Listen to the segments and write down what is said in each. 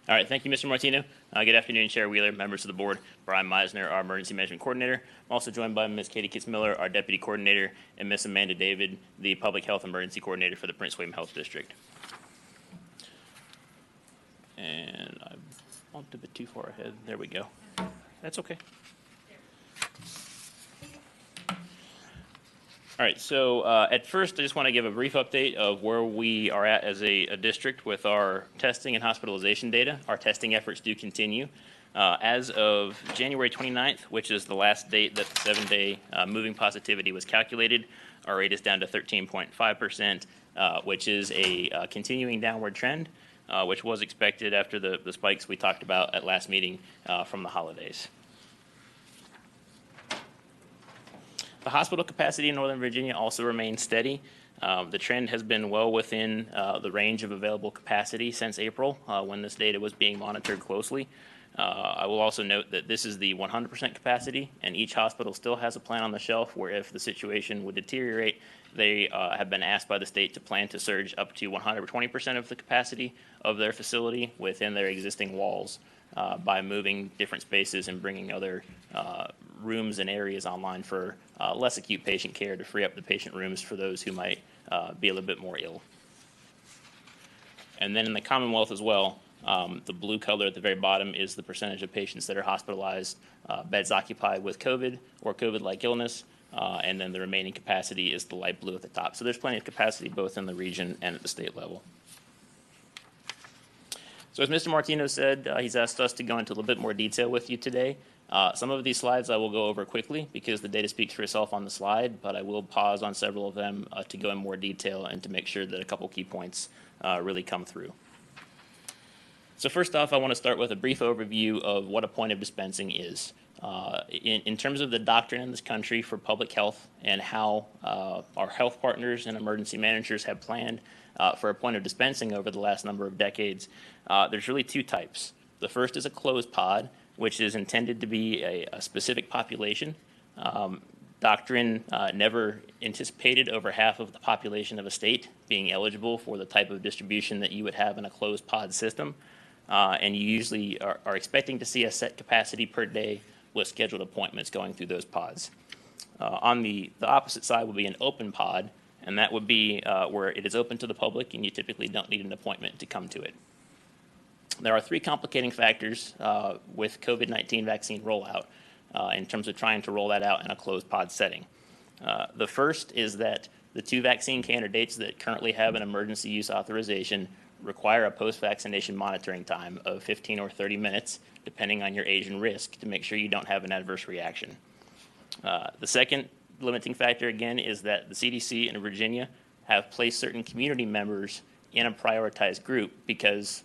All right, thank you, Mr. Martino. Good afternoon, Chair Wheeler, members of the board. Brian Meisner, our Emergency Management Coordinator. I'm also joined by Ms. Katie Kitzmiller, our Deputy Coordinator, and Ms. Amanda David, the Public Health Emergency Coordinator for the Prince William Health District. And I bumped a bit too far ahead. There we go. That's okay. All right, so at first, I just want to give a brief update of where we are at as a district with our testing and hospitalization data. Our testing efforts do continue. As of January 29th, which is the last date that the 7-day moving positivity was calculated, our rate is down to 13.5%, which is a continuing downward trend, which was expected after the spikes we talked about at last meeting from the holidays. The hospital capacity in Northern Virginia also remains steady. The trend has been well within the range of available capacity since April, when this data was being monitored closely. I will also note that this is the 100% capacity, and each hospital still has a plan on the shelf where if the situation would deteriorate, they have been asked by the state to plan to surge up to 120% of the capacity of their facility within their existing walls by moving different spaces and bringing other rooms and areas online for less acute patient care to free up the patient rooms for those who might be a little bit more ill. And then in the Commonwealth as well, the blue color at the very bottom is the percentage of patients that are hospitalized, beds occupied with COVID or COVID-like illness, and then the remaining capacity is the light blue at the top. So there's plenty of capacity both in the region and at the state level. So as Mr. Martino said, he's asked us to go into a little bit more detail with you today. Some of these slides I will go over quickly because the data speaks for itself on the slide, but I will pause on several of them to go in more detail and to make sure that a couple key points really come through. So first off, I want to start with a brief overview of what a point of dispensing is. In terms of the doctrine in this country for public health and how our health partners and emergency managers have planned for a point of dispensing over the last number of decades, there's really two types. The first is a closed pod, which is intended to be a specific population. Doctrine never anticipated over half of the population of a state being eligible for the type of distribution that you would have in a closed pod system. And you usually are expecting to see a set capacity per day with scheduled appointments going through those pods. On the opposite side would be an open pod, and that would be where it is open to the public and you typically don't need an appointment to come to it. There are three complicating factors with COVID-19 vaccine rollout in terms of trying to roll that out in a closed pod setting. The first is that the two vaccine candidates that currently have an emergency use authorization require a post-vaccination monitoring time of 15 or 30 minutes, depending on your age and risk, to make sure you don't have an adverse reaction. The second limiting factor, again, is that the CDC in Virginia have placed certain community members in a prioritized group because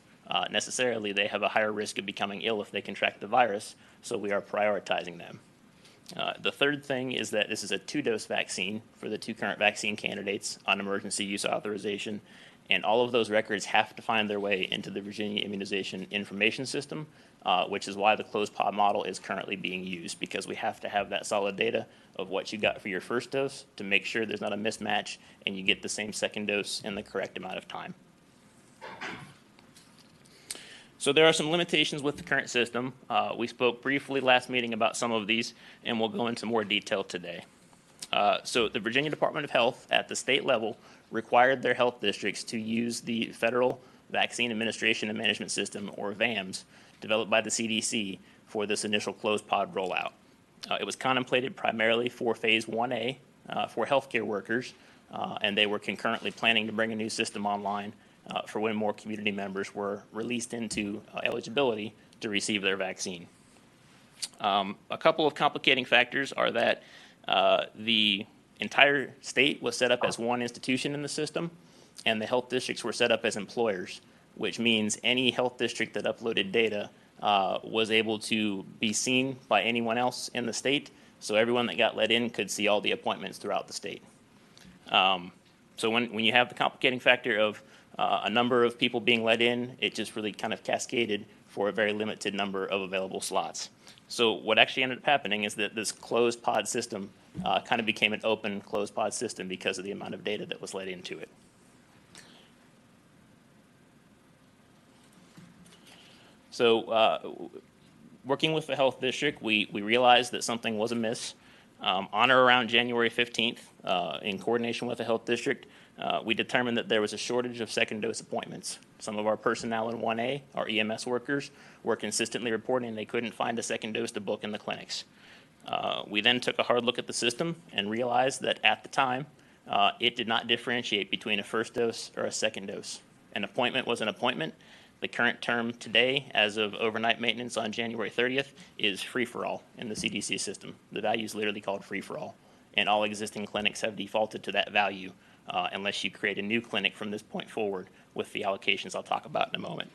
necessarily they have a higher risk of becoming ill if they contract the virus, so we are prioritizing them. The third thing is that this is a 2-dose vaccine for the two current vaccine candidates on emergency use authorization, and all of those records have to find their way into the Virginia Immunization Information System, which is why the closed pod model is currently being used, because we have to have that solid data of what you got for your first dose to make sure there's not a mismatch and you get the same second dose in the correct amount of time. So there are some limitations with the current system. We spoke briefly last meeting about some of these, and we'll go into more detail today. So the Virginia Department of Health at the state level required their health districts to use the Federal Vaccine Administration and Management System, or VAMS, developed by the CDC for this initial closed pod rollout. It was contemplated primarily for Phase 1A for healthcare workers, and they were concurrently planning to bring a new system online for when more community members were released into eligibility to receive their vaccine. A couple of complicating factors are that the entire state was set up as one institution in the system, and the health districts were set up as employers, which means any health district that uploaded data was able to be seen by anyone else in the state, so everyone that got let in could see all the appointments throughout the state. So when you have the complicating factor of a number of people being let in, it just really kind of cascaded for a very limited number of available slots. So what actually ended up happening is that this closed pod system kind of became an open closed pod system because of the amount of data that was let into it. So working with the health district, we realized that something was amiss. On or around January 15th, in coordination with the health district, we determined that there was a shortage of second dose appointments. Some of our personnel in 1A, our EMS workers, were consistently reporting they couldn't find a second dose to book in the clinics. We then took a hard look at the system and realized that at the time, it did not differentiate between a first dose or a second dose. An appointment was an appointment. The current term today, as of overnight maintenance on January 30th, is free-for-all in the CDC system. The value is literally called free-for-all, and all existing clinics have defaulted to that value unless you create a new clinic from this point forward with the allocations I'll talk about in a moment.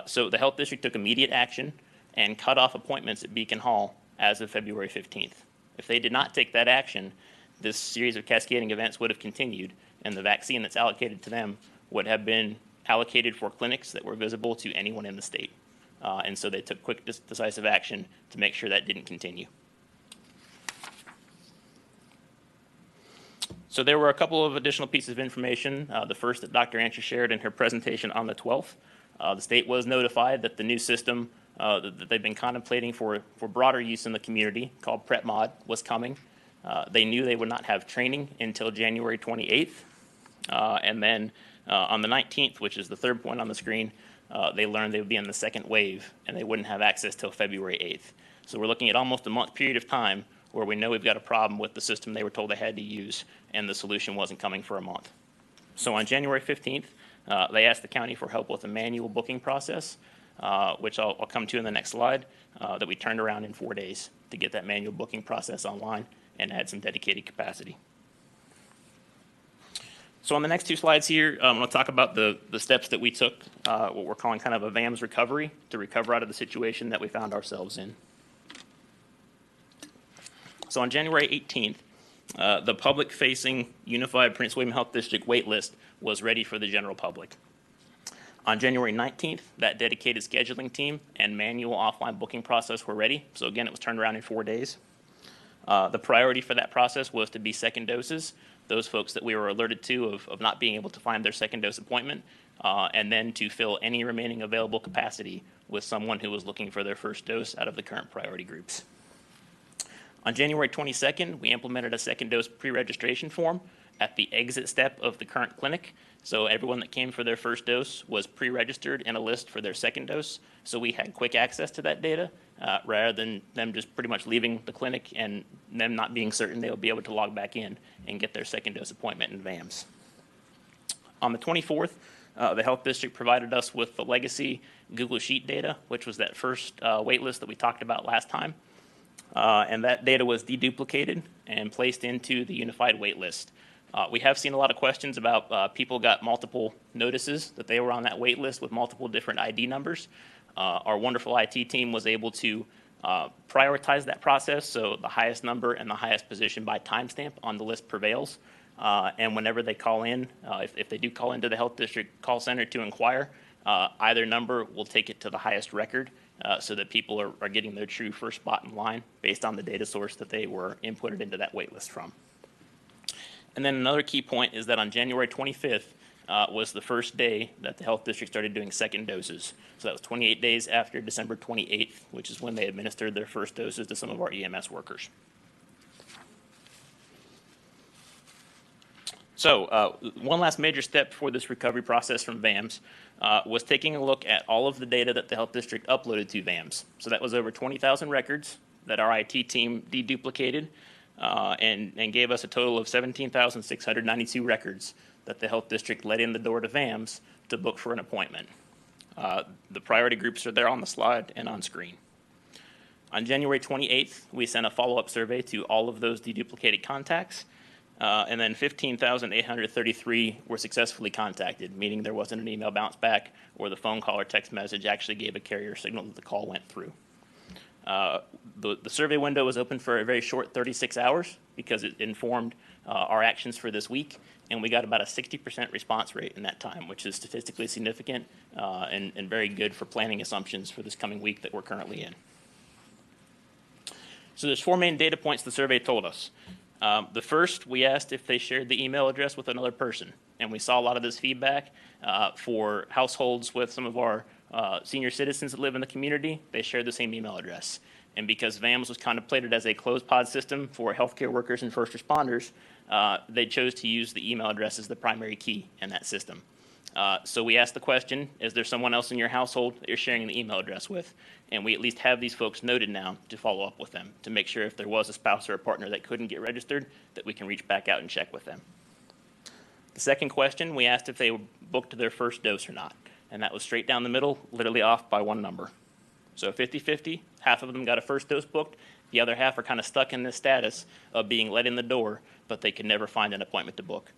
So the health district took immediate action and cut off appointments at Beacon Hall as of February 15th. If they did not take that action, this series of cascading events would have continued, and the vaccine that's allocated to them would have been allocated for clinics that were visible to anyone in the state. And so they took quick, decisive action to make sure that didn't continue. So there were a couple of additional pieces of information. The first that Dr. Ansher shared in her presentation on the 12th. The state was notified that the new system that they've been contemplating for broader use in the community, called PrepMod, was coming. They knew they would not have training until January 28th. And then on the 19th, which is the third point on the screen, they learned they would be in the second wave and they wouldn't have access till February 8th. So we're looking at almost a month period of time where we know we've got a problem with the system they were told they had to use, and the solution wasn't coming for a month. So on January 15th, they asked the county for help with a manual booking process, which I'll come to in the next slide, that we turned around in 4 days to get that manual booking process online and add some dedicated capacity. So on the next two slides here, I'm going to talk about the steps that we took, what we're calling kind of a VAMS recovery, to recover out of the situation that we found ourselves in. So on January 18th, the public-facing Unified Prince William Health District waitlist was ready for the general public. On January 19th, that dedicated scheduling team and manual offline booking process were ready. So again, it was turned around in 4 days. The priority for that process was to be second doses, those folks that we were alerted to of not being able to find their second dose appointment, and then to fill any remaining available capacity with someone who was looking for their first dose out of the current priority groups. On January 22nd, we implemented a second dose pre-registration form at the exit step of the current clinic. So everyone that came for their first dose was pre-registered in a list for their second dose. So we had quick access to that data rather than them just pretty much leaving the clinic and them not being certain they'll be able to log back in and get their second dose appointment in VAMS. On the 24th, the health district provided us with the legacy Google Sheet data, which was that first wait list that we talked about last time. And that data was deduplicated and placed into the unified wait list. We have seen a lot of questions about people got multiple notices that they were on that wait list with multiple different ID numbers. Our wonderful IT team was able to prioritize that process, so the highest number and the highest position by timestamp on the list prevails. And whenever they call in, if they do call into the health district call center to inquire, either number will take it to the highest record so that people are getting their true first spot in line based on the data source that they were inputted into that wait list from. And then another key point is that on January 25th was the first day that the health district started doing second doses. So that was 28 days after December 28th, which is when they administered their first doses to some of our EMS workers. So one last major step for this recovery process from VAMS was taking a look at all of the data that the health district uploaded to VAMS. So that was over 20,000 records that our IT team deduplicated and gave us a total of 17,692 records that the health district let in the door to VAMS to book for an appointment. The priority groups are there on the slide and on screen. On January 28th, we sent a follow-up survey to all of those deduplicated contacts, and then 15,833 were successfully contacted, meaning there wasn't an email bounce back or the phone call or text message actually gave a carrier signal that the call went through. The survey window was open for a very short 36 hours because it informed our actions for this week, and we got about a 60% response rate in that time, which is statistically significant and very good for planning assumptions for this coming week that we're currently in. So there's 4 main data points the survey told us. The first, we asked if they shared the email address with another person, and we saw a lot of this feedback for households with some of our senior citizens that live in the community, they share the same email address. And because VAMS was contemplated as a closed pod system for healthcare workers and first responders, they chose to use the email address as the primary key in that system. So we asked the question, is there someone else in your household that you're sharing the email address with? And we at least have these folks noted now to follow up with them, to make sure if there was a spouse or a partner that couldn't get registered, that we can reach back out and check with them. The second question, we asked if they booked their first dose or not. And that was straight down the middle, literally off by one number. So 50-50, half of them got a first dose booked. The other half are kind of stuck in this status of being let in the door, but they could never find an appointment to book.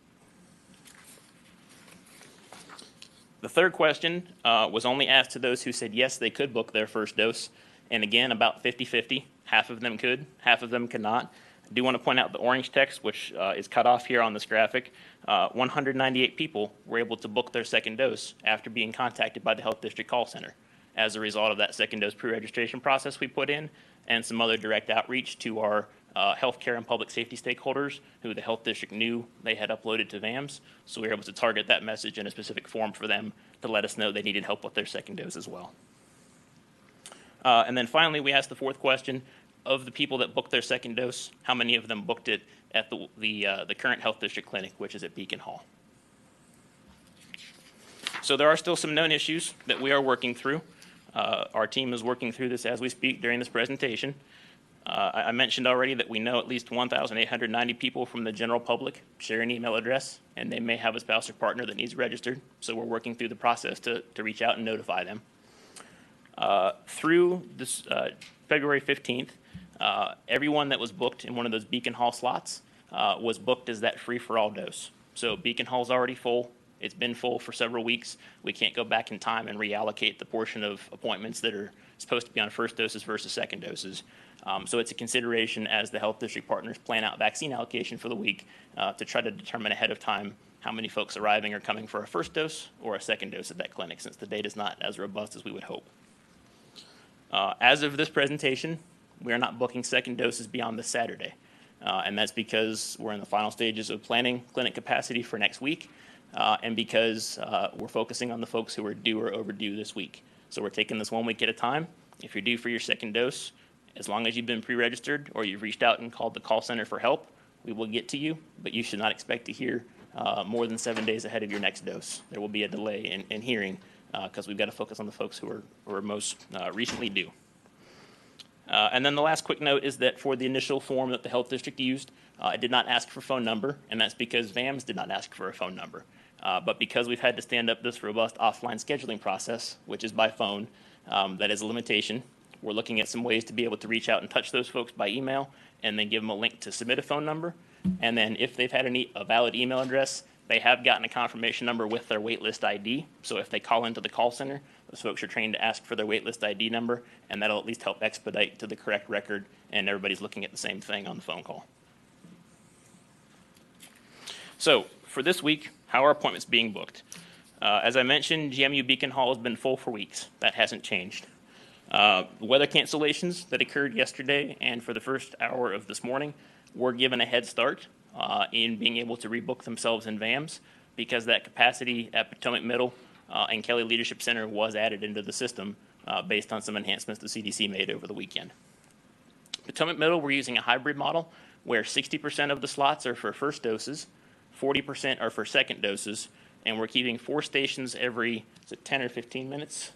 The third question was only asked to those who said yes, they could book their first dose. And again, about 50-50. Half of them could, half of them could not. I do want to point out the orange text, which is cut off here on this graphic. 198 people were able to book their second dose after being contacted by the Health District Call Center as a result of that second dose pre-registration process we put in and some other direct outreach to our healthcare and public safety stakeholders who the Health District knew they had uploaded to VAMS. So we were able to target that message in a specific form for them to let us know they needed help with their second dose as well. And then finally, we asked the fourth question, of the people that booked their second dose, how many of them booked it at the current Health District clinic, which is at Beacon Hall? So there are still some known issues that we are working through. Our team is working through this as we speak during this presentation. I mentioned already that we know at least 1,890 people from the general public share an email address, and they may have a spouse or partner that needs registered. So we're working through the process to reach out and notify them. Through this February 15th, everyone that was booked in one of those Beacon Hall slots was booked as that free-for-all dose. So Beacon Hall's already full. It's been full for several weeks. We can't go back in time and reallocate the portion of appointments that are supposed to be on first doses versus second doses. So it's a consideration as the Health District partners plan out vaccine allocation for the week to try to determine ahead of time how many folks arriving are coming for a first dose or a second dose at that clinic, since the data is not as robust as we would hope. As of this presentation, we are not booking second doses beyond this Saturday. And that's because we're in the final stages of planning clinic capacity for next week, and because we're focusing on the folks who are due or overdue this week. So we're taking this 1 week at a time. If you're due for your second dose, as long as you've been pre-registered or you've reached out and called the call center for help, we will get to you, but you should not expect to hear more than 7 days ahead of your next dose. There will be a delay in hearing because we've got to focus on the folks who are most recently due. And then the last quick note is that for the initial form that the Health District used, it did not ask for phone number, and that's because VAMS did not ask for a phone number. But because we've had to stand up this robust offline scheduling process, which is by phone, that is a limitation. We're looking at some ways to be able to reach out and touch those folks by email and then give them a link to submit a phone number. And then if they've had a valid email address, they have gotten a confirmation number with their waitlist ID. So if they call into the call center, those folks are trained to ask for their waitlist ID number, and that'll at least help expedite to the correct record, and everybody's looking at the same thing on the phone call. So for this week, how are appointments being booked? As I mentioned, GMU Beacon Hall has been full for weeks. That hasn't changed. Weather cancellations that occurred yesterday and for the first hour of this morning were given a head start in being able to rebook themselves in VAMS because that capacity at Potomac Middle and Kelly Leadership Center was added into the system based on some enhancements the CDC made over the weekend. Potomac Middle, we're using a hybrid model where 60% of the slots are for first doses, 40% are for second doses, and we're keeping 4 stations every 10 or 15 minutes?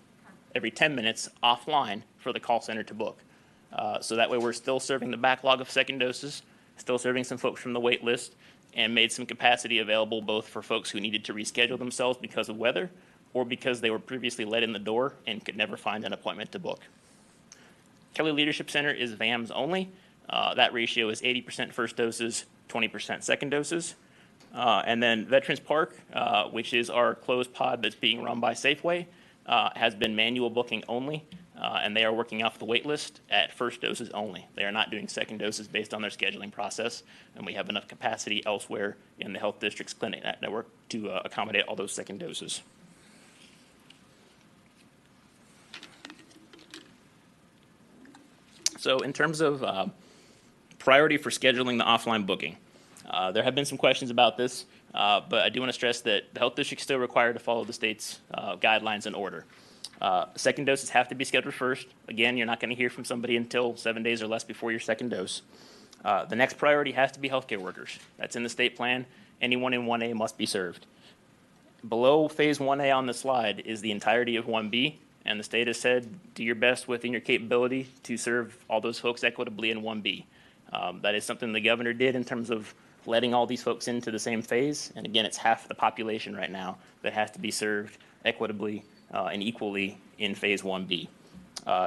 Every 10 minutes offline for the call center to book. So that way we're still serving the backlog of second doses, still serving some folks from the wait list, and made some capacity available both for folks who needed to reschedule themselves because of weather or because they were previously let in the door and could never find an appointment to book. Kelly Leadership Center is VAMS only. That ratio is 80% first doses, 20% second doses. And then Veterans Park, which is our closed pod that's being run by Safeway, has been manual booking only, and they are working off the wait list at first doses only. They are not doing second doses based on their scheduling process, and we have enough capacity elsewhere in the Health District's clinic network to accommodate all those second doses. So in terms of priority for scheduling the offline booking, there have been some questions about this, but I do want to stress that the Health District is still required to follow the state's guidelines and order. Second doses have to be scheduled first. Again, you're not going to hear from somebody until 7 days or less before your second dose. The next priority has to be healthcare workers. That's in the state plan. Anyone in 1A must be served. Below phase 1A on the slide is the entirety of 1B, and the state has said, do your best within your capability to serve all those folks equitably in 1B. That is something the governor did in terms of letting all these folks into the same phase. And again, it's half the population right now that has to be served equitably and equally in phase 1B.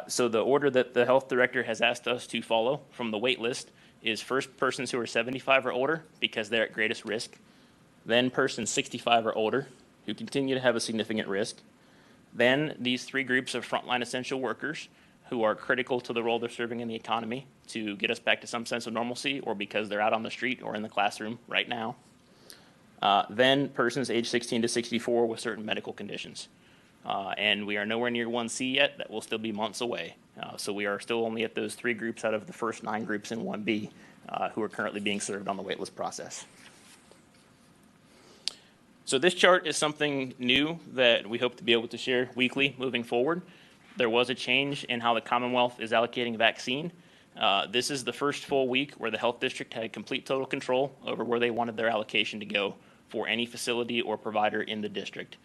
So the order that the health director has asked us to follow from the wait list is first persons who are 75 or older because they're at greatest risk, then persons 65 or older who continue to have a significant risk, then these three groups of frontline essential workers who are critical to the role they're serving in the economy to get us back to some sense of normalcy or because they're out on the street or in the classroom right now, then persons age 16 to 64 with certain medical conditions. And we are nowhere near 1C yet. That will still be months away. So we are still only at those three groups out of the first 9 groups in 1B who are currently being served on the waitlist process. So this chart is something new that we hope to be able to share weekly moving forward. There was a change in how the Commonwealth is allocating vaccine. This is the first full week where the health district had complete total control over where they wanted their allocation to go for any facility or provider in the district.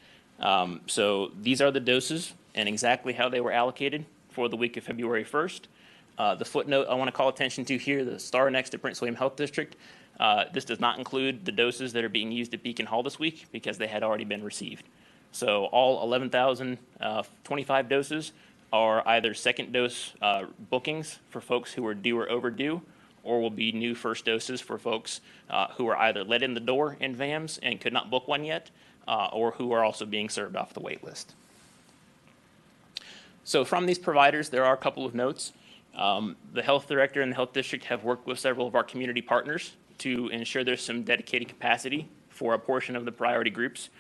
So these are the doses and exactly how they were allocated for the week of February 1st. The footnote I want to call attention to here, the star next to Prince William Health District, this does not include the doses that are being used at Beacon Hall this week because they had already been received. So all 11,025 doses are either second dose bookings for folks who are due or overdue, or will be new first doses for folks who are either let in the door in VAMS and could not book one yet, or who are also being served off the wait list. So from these providers, there are a couple of notes. The health director and the health district have worked with several of our community partners to ensure there's some dedicated capacity for a portion of the priority groups.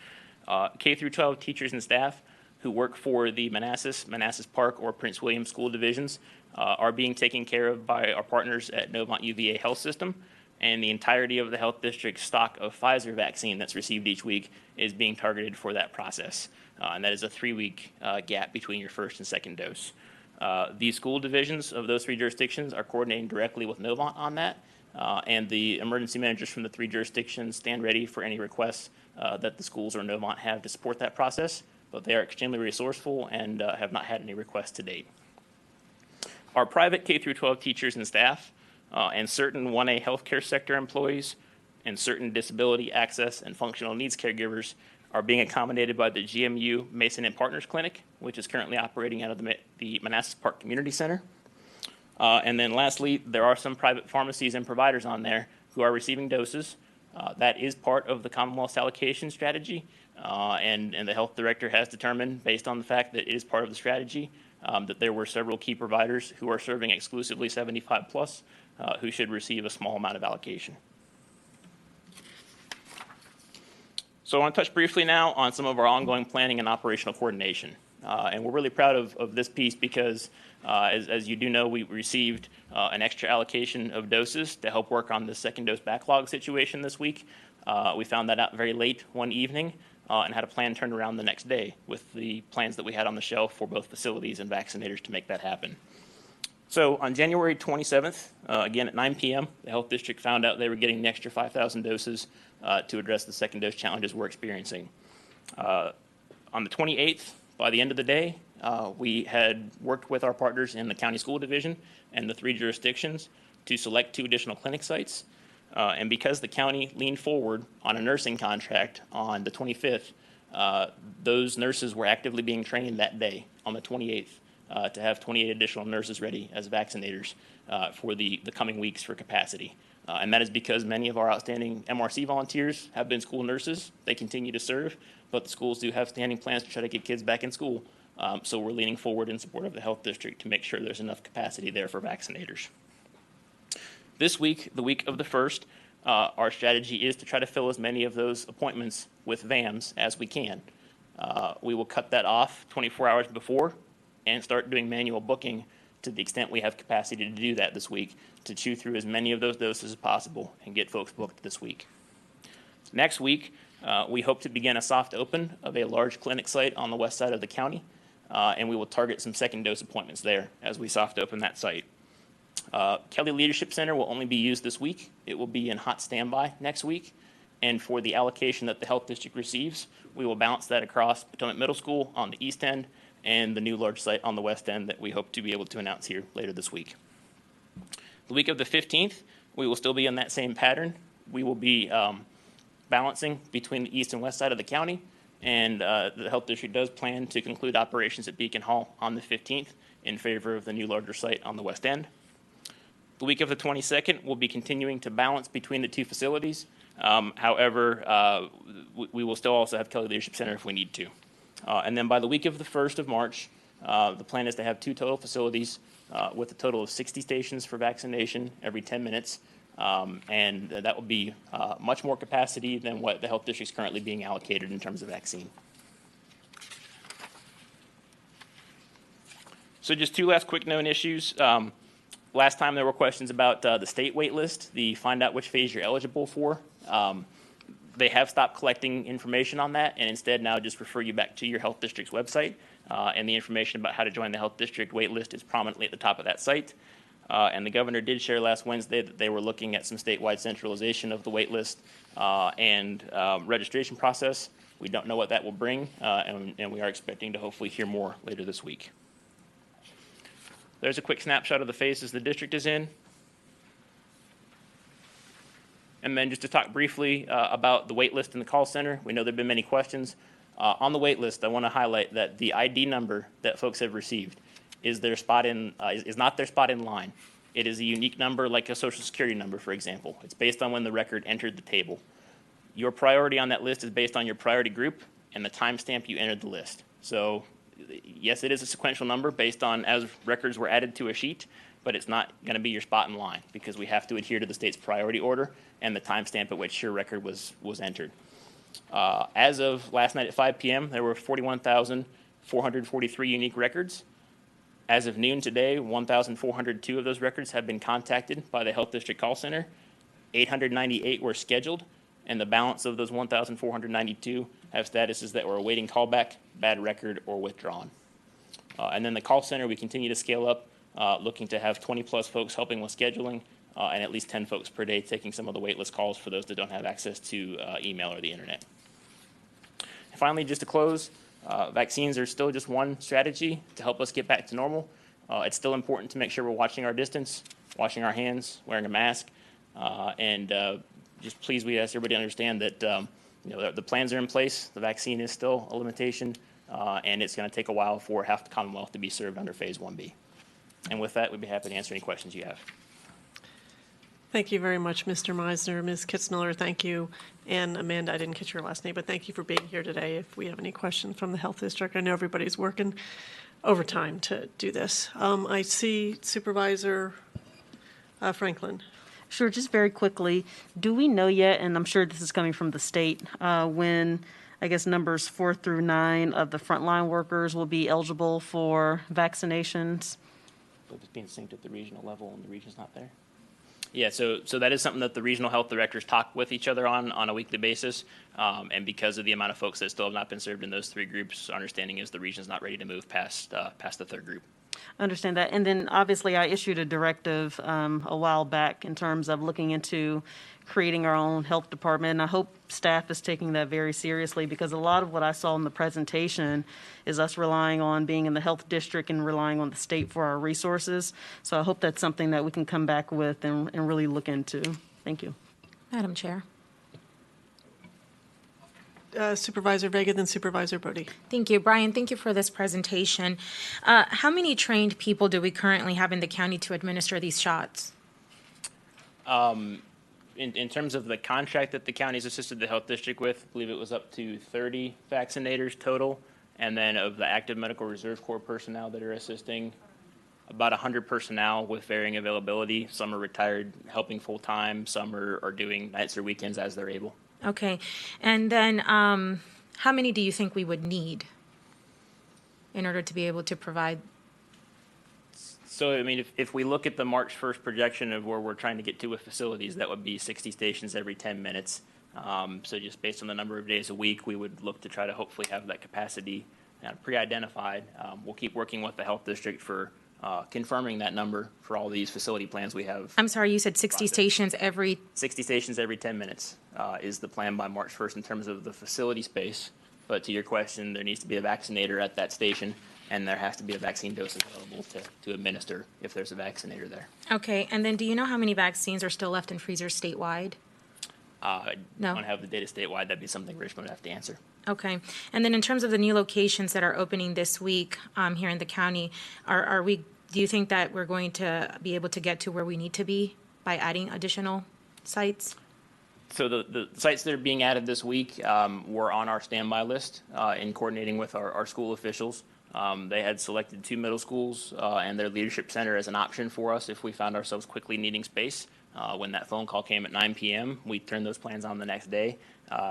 K through 12 teachers and staff who work for the Manassas Park, or Prince William school divisions are being taken care of by our partners at Novant UVA Health System, and the entirety of the health district's stock of Pfizer vaccine that's received each week is being targeted for that process. And that is a 3-week gap between your first and second dose. These school divisions of those 3 jurisdictions are coordinating directly with Novant on that, and the emergency managers from the 3 jurisdictions stand ready for any requests that the schools or Novant have to support that process, but they are extremely resourceful and have not had any requests to date. Our private K through 12 teachers and staff and certain 1A healthcare sector employees and certain disability access and functional needs caregivers are being accommodated by the GMU Mason and Partners Clinic, which is currently operating out of the Manassas Park Community Center. And then lastly, there are some private pharmacies and providers on there who are receiving doses. That is part of the Commonwealth's allocation strategy, and the health director has determined, based on the fact that it is part of the strategy, that there were several key providers who are serving exclusively 75 plus who should receive a small amount of allocation. So I want to touch briefly now on some of our ongoing planning and operational coordination. And we're really proud of this piece because, as you do know, we received an extra allocation of doses to help work on the second dose backlog situation this week. We found that out very late one evening and had a plan turned around the next day with the plans that we had on the shelf for both facilities and vaccinators to make that happen. So on January 27th, again at 9 p.m., the health district found out they were getting the extra 5,000 doses to address the second dose challenges we're experiencing. On the 28th, by the end of the day, we had worked with our partners in the county school division and the 3 jurisdictions to select 2 additional clinic sites. And because the county leaned forward on a nursing contract on the 25th, those nurses were actively being trained that day on the 28th to have 28 additional nurses ready as vaccinators for the coming weeks for capacity. And that is because many of our outstanding MRC volunteers have been school nurses. They continue to serve, but the schools do have standing plans to try to get kids back in school. So we're leaning forward in support of the health district to make sure there's enough capacity there for vaccinators. This week, the week of the 1st, our strategy is to try to fill as many of those appointments with VAMs as we can. We will cut that off 24 hours before and start doing manual booking to the extent we have capacity to do that this week, to chew through as many of those doses as possible and get folks booked this week. Next week, we hope to begin a soft open of a large clinic site on the west side of the county. and we will target some second dose appointments there as we soft open that site. Kelly Leadership Center will only be used this week. It will be in hot standby next week. And for the allocation that the health district receives, we will balance that across Potomac Middle School on the east end and the new large site on the west end that we hope to be able to announce here later this week. The week of the 15th, we will still be in that same pattern. We will be balancing between the east and west side of the county, and the health district does plan to conclude operations at Beacon Hall on the 15th in favor of the new larger site on the west end. The week of the 22nd, we'll be continuing to balance between the two facilities. However, we will still also have Kelly Leadership Center if we need to. And then by the week of the 1st of March, the plan is to have 2 total facilities with a total of 60 stations for vaccination every 10 minutes. And that will be much more capacity than what the health district is currently being allocated in terms of vaccine. So just 2 last quick known issues. Last time there were questions about the state wait list, the find out which phase you're eligible for. They have stopped collecting information on that and instead now just refer you back to your health district's website. And the information about how to join the health district wait list is prominently at the top of that site. And the governor did share last Wednesday that they were looking at some statewide centralization of the wait list and registration process. We don't know what that will bring, and we are expecting to hopefully hear more later this week. There's a quick snapshot of the phases the district is in. And then just to talk briefly about the wait list in the call center, we know there have been many questions. On the wait list, I want to highlight that the ID number that folks have received is their spot in is not their spot in line. It is a unique number like a social security number, for example. It's based on when the record entered the table. Your priority on that list is based on your priority group and the timestamp you entered the list. So yes, it is a sequential number based on as records were added to a sheet, but it's not going to be your spot in line because we have to adhere to the state's priority order and the timestamp at which your record was entered. As of last night at 5 p.m., there were 41,443 unique records. As of noon today, 1,402 of those records have been contacted by the health district call center. 898 were scheduled, and the balance of those 1,492 have statuses that were awaiting callback, bad record, or withdrawn. And then the call center, we continue to scale up, looking to have 20 plus folks helping with scheduling, and at least 10 folks per day taking some of the waitlist calls for those that don't have access to email or the internet. And finally, just to close, vaccines are still just one strategy to help us get back to normal. It's still important to make sure we're watching our distance, washing our hands, wearing a mask, and just please, we ask everybody to understand that the plans are in place. The vaccine is still a limitation, and it's going to take a while for half the Commonwealth to be served under Phase 1B. And with that, we'd be happy to answer any questions you have. Thank you very much, Mr. Meisner. Ms. Kitzmiller, thank you. And Amanda, I didn't catch your last name, but thank you for being here today. If we have any questions from the Health District, I know everybody's working overtime to do this. I see Supervisor Franklin. Sure, just very quickly, do we know yet, and I'm sure this is coming from the state, when I guess numbers 4 through 9 of the frontline workers will be eligible for vaccinations? It's being synced at the regional level and the region's not there. Yeah, so that is something that the regional health directors talk with each other on a weekly basis. And because of the amount of folks that still have not been served in those 3 groups, our understanding is the region's not ready to move past the 3rd group. I understand that. And then obviously I issued a directive a while back in terms of looking into creating our own health department. And I hope staff is taking that very seriously because a lot of what I saw in the presentation is us relying on being in the health district and relying on the state for our resources. So I hope that's something that we can come back with and really look into. Thank you. Madam Chair. Supervisor Vega, then Supervisor Brody. Thank you. Brian, thank you for this presentation. How many trained people do we currently have in the county to administer these shots? In terms of the contract that the county's assisted the health district with, I believe it was up to 30 vaccinators total. And then of the active medical reserve corps personnel that are assisting, about 100 personnel with varying availability. Some are retired helping full time, some are doing nights or weekends as they're able. Okay. And then how many do you think we would need in order to be able to provide? So, I mean, if we look at the March 1st projection of where we're trying to get to with facilities, that would be 60 stations every 10 minutes. So just based on the number of days a week, we would look to try to hopefully have that capacity pre-identified. We'll keep working with the health district for confirming that number for all these facility plans we have. I'm sorry, you said 60 Process. stations every, 60 stations every 10 minutes is the plan by March 1st in terms of the facility space. But to your question, there needs to be a vaccinator at that station, and there has to be a vaccine dose available to administer if there's a vaccinator there. okay. And then do you know how many vaccines are still left in freezers statewide? I No. don't have the data statewide. That'd be something Richmond would have to answer. Okay. And then in terms of the new locations that are opening this week here in the county, do you think that we're going to be able to get to where we need to be by adding additional sites? So the sites that are being added this week were on our standby list in coordinating with our school officials. They had selected 2 middle schools and their leadership center as an option for us if we found ourselves quickly needing space. When that phone call came at 9 p.m., we turned those plans on the next day.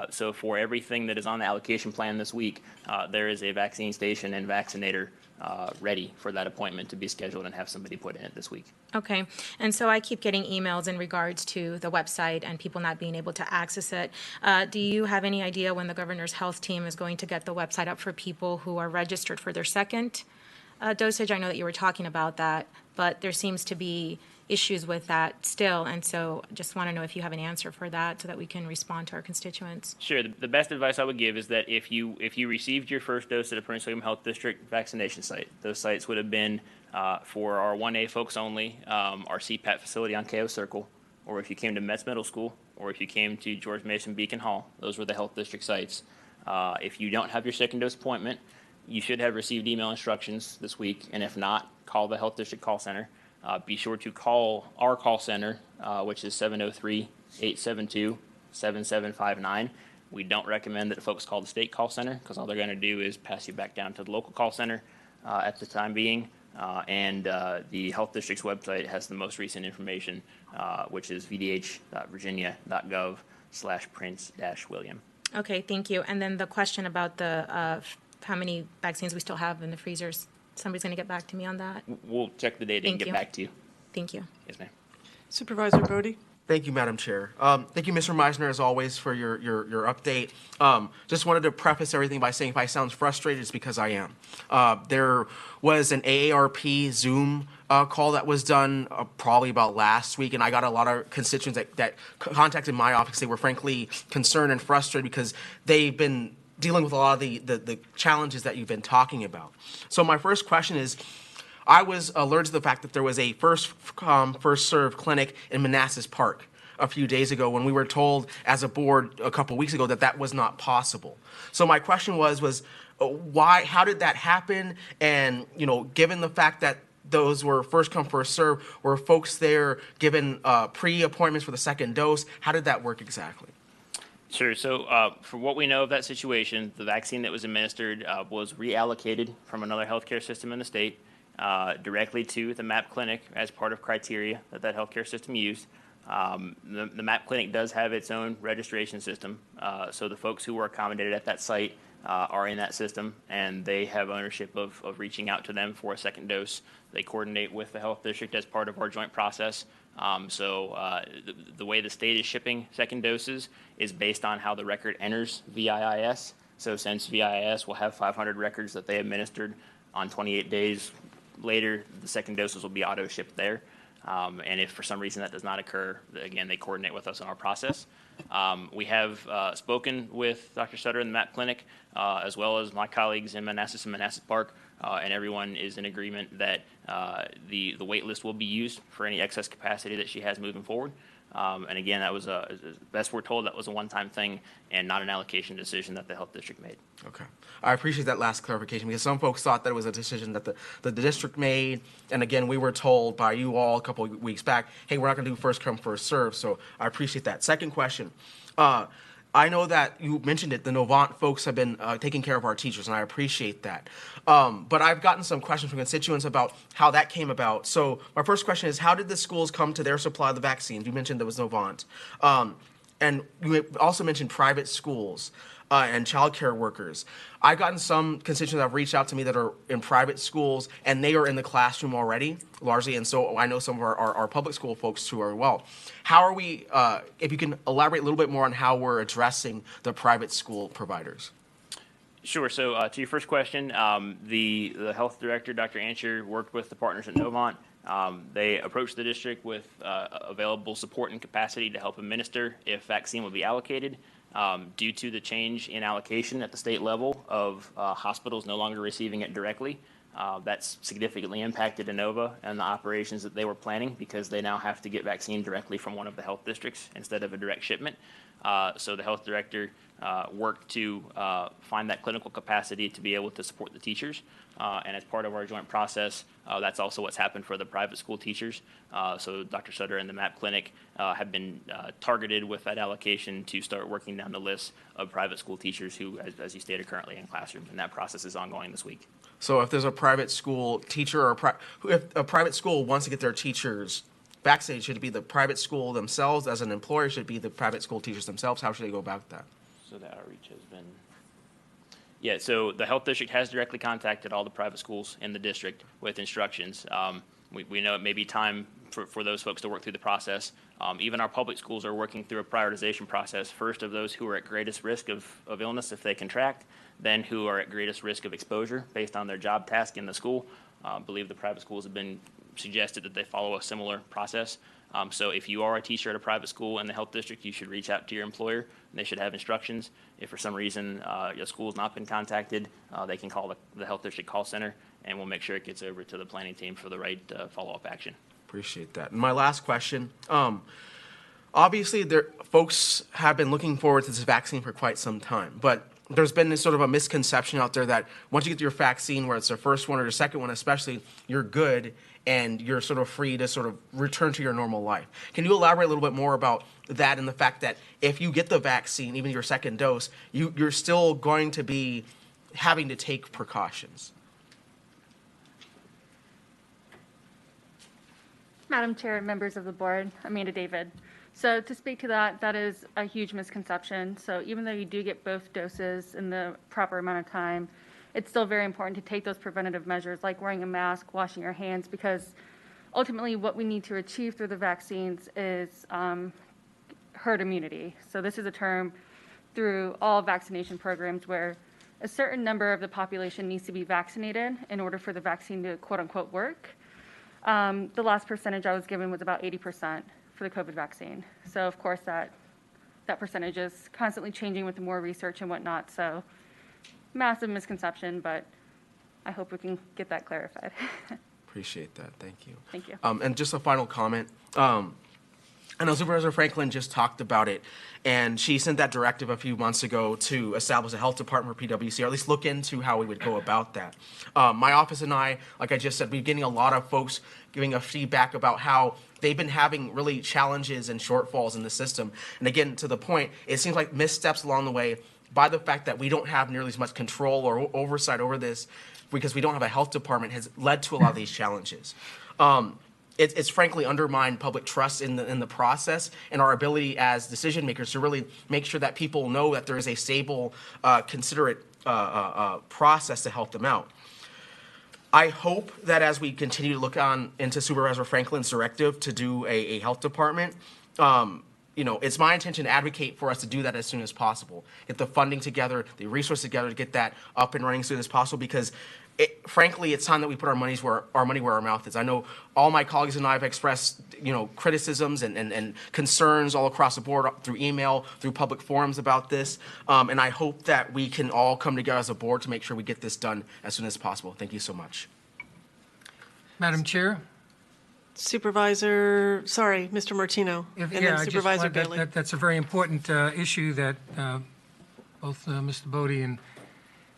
So for everything that is on the allocation plan this week, there is a vaccine station and vaccinator ready for that appointment to be scheduled and have somebody put in it this week. Okay. And so I keep getting emails in regards to the website and people not being able to access it. Do you have any idea when the governor's health team is going to get the website up for people who are registered for their second dosage? I know that you were talking about that, but there seems to be issues with that still. And so just want to know if you have an answer for that so that we can respond to our constituents. Sure. The best advice I would give is that if you received your first dose at a Prince William Health District vaccination site, those sites would have been for our 1A folks only, our CPAP facility on KO Circle, or if you came to Metz Middle School, or if you came to George Mason Beacon Hall. Those were the health district sites. If you don't have your second dose appointment, you should have received email instructions this week, and if not, call the health district call center. Be sure to call our call center, which is 703-872-7759. We don't recommend that folks call the state call center because all they're going to do is pass you back down to the local call center at the time being. And the health district's website has the most recent information, which is vdh.virginia.gov/Prince-William. Okay, thank you. And then the question about the how many vaccines we still have in the freezers. Somebody's going to get back to me on that. We'll check the data and Thank get you. back to you. Thank you. Yes, ma'am. Supervisor Brody? Thank you, Madam Chair. Thank you, Mr. Meisner, as always, for your update. Just wanted to preface everything by saying if I sound frustrated, it's because I am. There was an AARP Zoom call that was done probably about last week, and I got a lot of constituents that contacted my office. They were frankly concerned and frustrated because they've been dealing with a lot of the challenges that you've been talking about. So my first question is, I was alerted to the fact that there was a first serve clinic in Manassas Park a few days ago when we were told as a board a couple weeks ago that was not possible. So my question was why, how did that happen? And, given the fact that those were first come, first serve, were folks there given pre-appointments for the second dose? How did that work exactly? Sure. So for what we know of that situation, the vaccine that was administered was reallocated from another healthcare system in the state directly to the MAP clinic as part of criteria that healthcare system used. The MAP clinic does have its own registration system. So the folks who were accommodated at that site are in that system, and they have ownership of reaching out to them for a second dose. They coordinate with the health district as part of our joint process. The way the state is shipping second doses is based on how the record enters VIIS. So since VIIS will have 500 records that they administered on 28 days later, the second doses will be auto-shipped there. And if for some reason that does not occur, again, they coordinate with us in our process. We have spoken with Dr. Sutter in the MAP clinic, as well as my colleagues in Manassas and Manassas Park, and everyone is in agreement that the wait list will be used for any excess capacity that she has moving forward. And again, that was best we're told, that was a one-time thing and not an allocation decision that the health district made. Okay. I appreciate that last clarification because some folks thought that it was a decision that the district made. And again, we were told by you all a couple of weeks back, hey, we're not going to do first come, first serve. So I appreciate that. Second question. I know that you mentioned it, the Novant folks have been taking care of our teachers, and I appreciate that. But I've gotten some questions from constituents about how that came about. So my first question is, how did the schools come to their supply of the vaccines? You mentioned there was Novant. And you also mentioned private schools and child care workers. I've gotten some constituents that have reached out to me that are in private schools, and they are in the classroom already, largely. And so I know some of our public school folks too are well. How are we, if you can elaborate a little bit more on how we're addressing the private school providers? Sure. So to your first question, the health director, Dr. Anscher, worked with the partners at Novant. They approached the district with available support and capacity to help administer if vaccine would be allocated. Due to the change in allocation at the state level of hospitals no longer receiving it directly, that's significantly impacted Inova and the operations that they were planning because they now have to get vaccine directly from one of the health districts instead of a direct shipment. So the health director worked to find that clinical capacity to be able to support the teachers. And as part of our joint process, that's also what's happened for the private school teachers. So Dr. Sutter and the MAP clinic have been targeted with that allocation to start working down the list of private school teachers who, as you stated, currently in classrooms. And that process is ongoing this week. So if there's a private school teacher or if a private school wants to get their teachers vaccinated, should it be the private school themselves as an employer? Should it be the private school teachers themselves? How should they go about that? So the outreach has been. Yeah, so the health district has directly contacted all the private schools in the district with instructions. We know it may be time for those folks to work through the process. Even our public schools are working through a prioritization process, first of those who are at greatest risk of illness if they contract, then who are at greatest risk of exposure based on their job task in the school. I believe the private schools have been suggested that they follow a similar process. So if you are a teacher at a private school in the health district, you should reach out to your employer. And they should have instructions. If for some reason your school has not been contacted, they can call the health district call center, and we'll make sure it gets over to the planning team for the right follow-up action. Appreciate that. And my last question, obviously folks have been looking forward to this vaccine for quite some time, but there's been this sort of a misconception out there that once you get your vaccine, where it's the first one or the second one especially, you're good and you're sort of free to sort of return to your normal life. Can you elaborate a little bit more about that and the fact that if you get the vaccine, even your second dose, you're still going to be having to take precautions? Madam Chair and members of the board, Amanda David. So to speak to that, that is a huge misconception. So even though you do get both doses in the proper amount of time, it's still very important to take those preventative measures like wearing a mask, washing your hands, because ultimately what we need to achieve through the vaccines is herd immunity. So this is a term through all vaccination programs where a certain number of the population needs to be vaccinated in order for the vaccine to quote unquote work. The last percentage I was given was about 80% for the COVID vaccine. So of course that percentage is constantly changing with more research and whatnot. So massive misconception, but I hope we can get that clarified. Appreciate that. Thank you. Thank you. And just a final comment. I know Supervisor Franklin just talked about it, and she sent that directive a few months ago to establish a health department for PWC, or at least look into how we would go about that. My office and I, like I just said, we're getting a lot of folks giving us feedback about how they've been having really challenges and shortfalls in the system. And again, to the point, it seems like missteps along the way by the fact that we don't have nearly as much control or oversight over this because we don't have a health department has led to a lot of these challenges. It's frankly undermined public trust in the process and our ability as decision makers to really make sure that people know that there is a stable, considerate process to help them out. I hope that as we continue to look on into Supervisor Franklin's directive to do a health department, it's my intention to advocate for us to do that as soon as possible. Get the funding together, the resources together to get that up and running as soon as possible because frankly, it's time that we put our money where our mouth is. I know all my colleagues and I have expressed, criticisms and concerns all across the board through email, through public forums about this. And I hope that we can all come together as a board to make sure we get this done as soon as possible. Thank you so much. Madam Chair? Mr. Martino, and then Supervisor Bailey. That's a very important issue that both Mr. Bodie and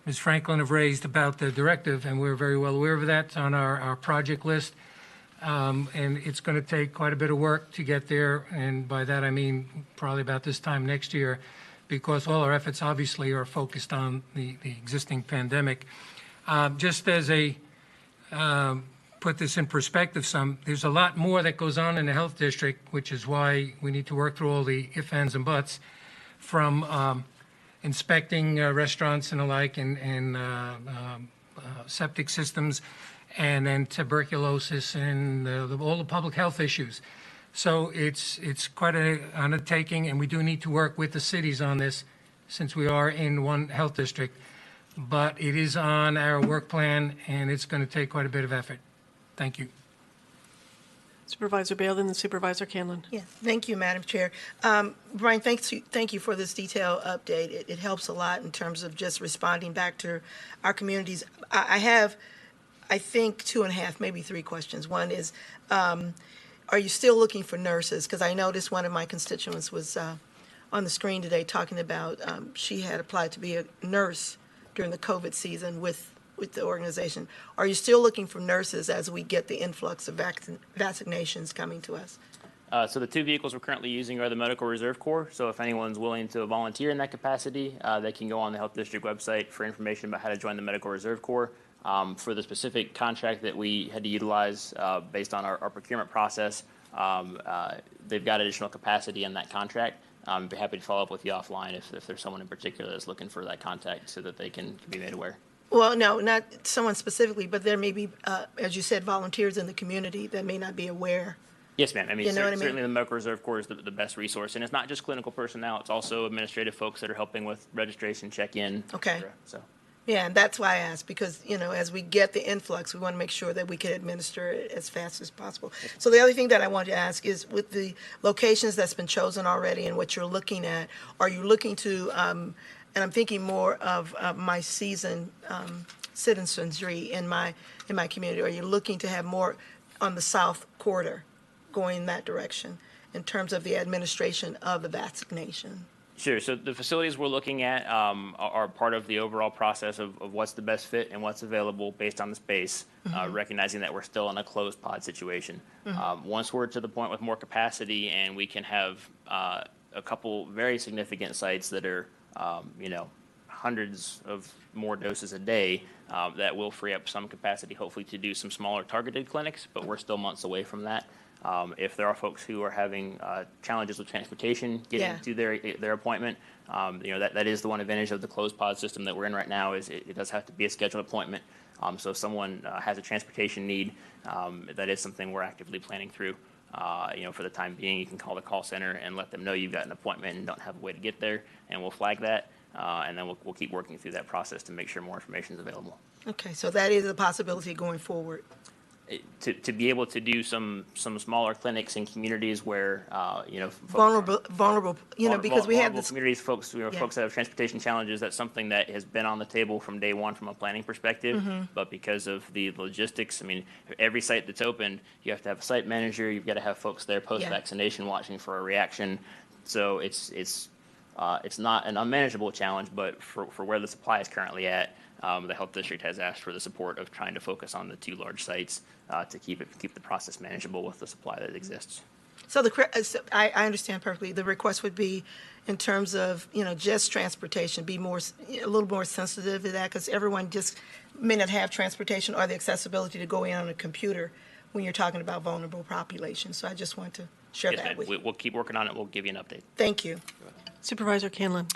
Ms. Franklin have raised about the directive, and we're very well aware of that. It's on our project list, and it's going to take quite a bit of work to get there, and by that I mean probably about this time next year, because all our efforts obviously are focused on the existing pandemic. Just as put this in perspective there's a lot more that goes on in the health district, which is why we need to work through all the ifs, ands, and buts, from inspecting restaurants and the like, and septic systems, and then tuberculosis and all the public health issues. So it's quite an undertaking, and we do need to work with the cities on this, since we are in one health district. but it is on our work plan, and it's going to take quite a bit of effort. Thank you. Supervisor Bale, then Supervisor Canlon. Yes, thank you, Madam Chair. Brian, thank you for this detailed update. It helps a lot in terms of just responding back to our communities. I have, I think, 2.5, maybe 3 questions. One is, are you still looking for nurses? Because I noticed one of my constituents was on the screen today talking about she had applied to be a nurse during the COVID season with the organization. Are you still looking for nurses as we get the influx of vaccinations coming to us? So the 2 vehicles we're currently using are the Medical Reserve Corps. So if anyone's willing to volunteer in that capacity, they can go on the Health District website for information about how to join the Medical Reserve Corps. For the specific contract that we had to utilize based on our procurement process, they've got additional capacity in that contract. I'd be happy to follow up with you offline if there's someone in particular that's looking for that contact so that they can be made aware. Well, no, not someone specifically, but there may be, as you said, volunteers in the community that may not be aware. Yes, ma'am. I mean, You know what I mean? certainly the Medical Reserve Corps is the best resource. And it's not just clinical personnel. It's also administrative folks that are helping with registration, check-in. et Okay. cetera. So. Yeah, and that's why I asked, because, as we get the influx, we want to make sure that we can administer it as fast as possible. So the other thing that I wanted to ask is, with the locations that's been chosen already and what you're looking at, are you looking to, and I'm thinking more of my seasoned citizenry in my community, are you looking to have more on the south quarter going in that direction in terms of the administration of the vaccination? Sure. So the facilities we're looking at are part of the overall process of what's the best fit and what's available based on the space, recognizing that we're still in a closed pod situation. Once we're to the point with more capacity and we can have a couple very significant sites that are, hundreds of more doses a day, that will free up some capacity, hopefully, to do some smaller targeted clinics, but we're still months away from that. If there are folks who are having challenges with transportation getting to their appointment, that is the one advantage of the closed pod system that we're in right now is it does have to be a scheduled appointment. So if someone has a transportation need, that is something we're actively planning through. For the time being, you can call the call center and let them know you've got an appointment and don't have a way to get there, and we'll flag that, and then we'll keep working through that process to make sure more information is available. Okay, so that is a possibility going forward. To be able to do some smaller clinics in communities where Vulnerable, because we have vulnerable this. communities, folks folks that have transportation challenges. That's something that has been on the table from day one from a planning perspective. But because of the logistics, I mean, every site that's opened, you have to have a site manager. You've got to have folks there post-vaccination watching for a reaction. So it's not an unmanageable challenge, but for where the supply is currently at, the health district has asked for the support of trying to focus on the 2 large sites to keep the process manageable with the supply that exists. So I understand perfectly. The request would be in terms of, just transportation, be a little more sensitive to that, because everyone just may not have transportation or the accessibility to go in on a computer when you're talking about vulnerable populations. So I just want to share Yes, that ma'am. with you. We'll keep working on it. We'll give you an update. Thank you. Supervisor Canlon.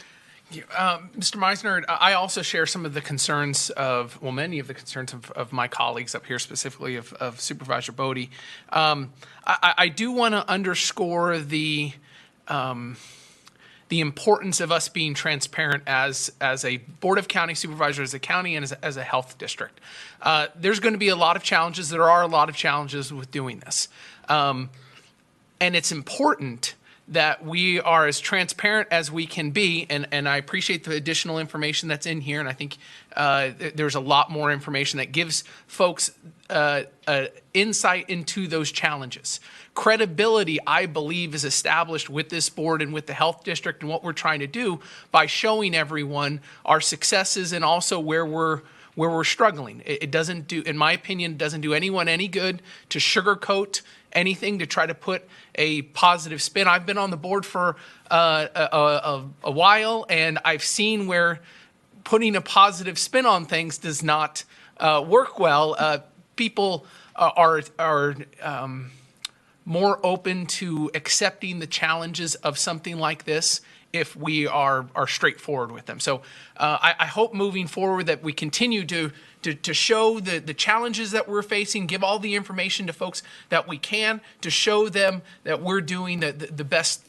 Mr. Meisner, I also share some of the concerns many of the concerns of my colleagues up here, specifically of Supervisor Bodie. I do want to underscore the importance of us being transparent as a Board of County Supervisors, as a county, and as a health district. There's going to be a lot of challenges. There are a lot of challenges with doing this. And it's important that we are as transparent as we can be, and I appreciate the additional information that's in here, and I think there's a lot more information that gives folks insight into those challenges. Credibility, I believe, is established with this board and with the health district and what we're trying to do by showing everyone our successes and also where we're struggling. It doesn't do, in my opinion, doesn't do anyone any good to sugarcoat anything to try to put a positive spin. I've been on the board for a while, and I've seen where putting a positive spin on things does not work well. People are more open to accepting the challenges of something like this if we are straightforward with them. So I hope moving forward that we continue to show the challenges that we're facing, give all the information to folks that we can, to show them that we're doing the best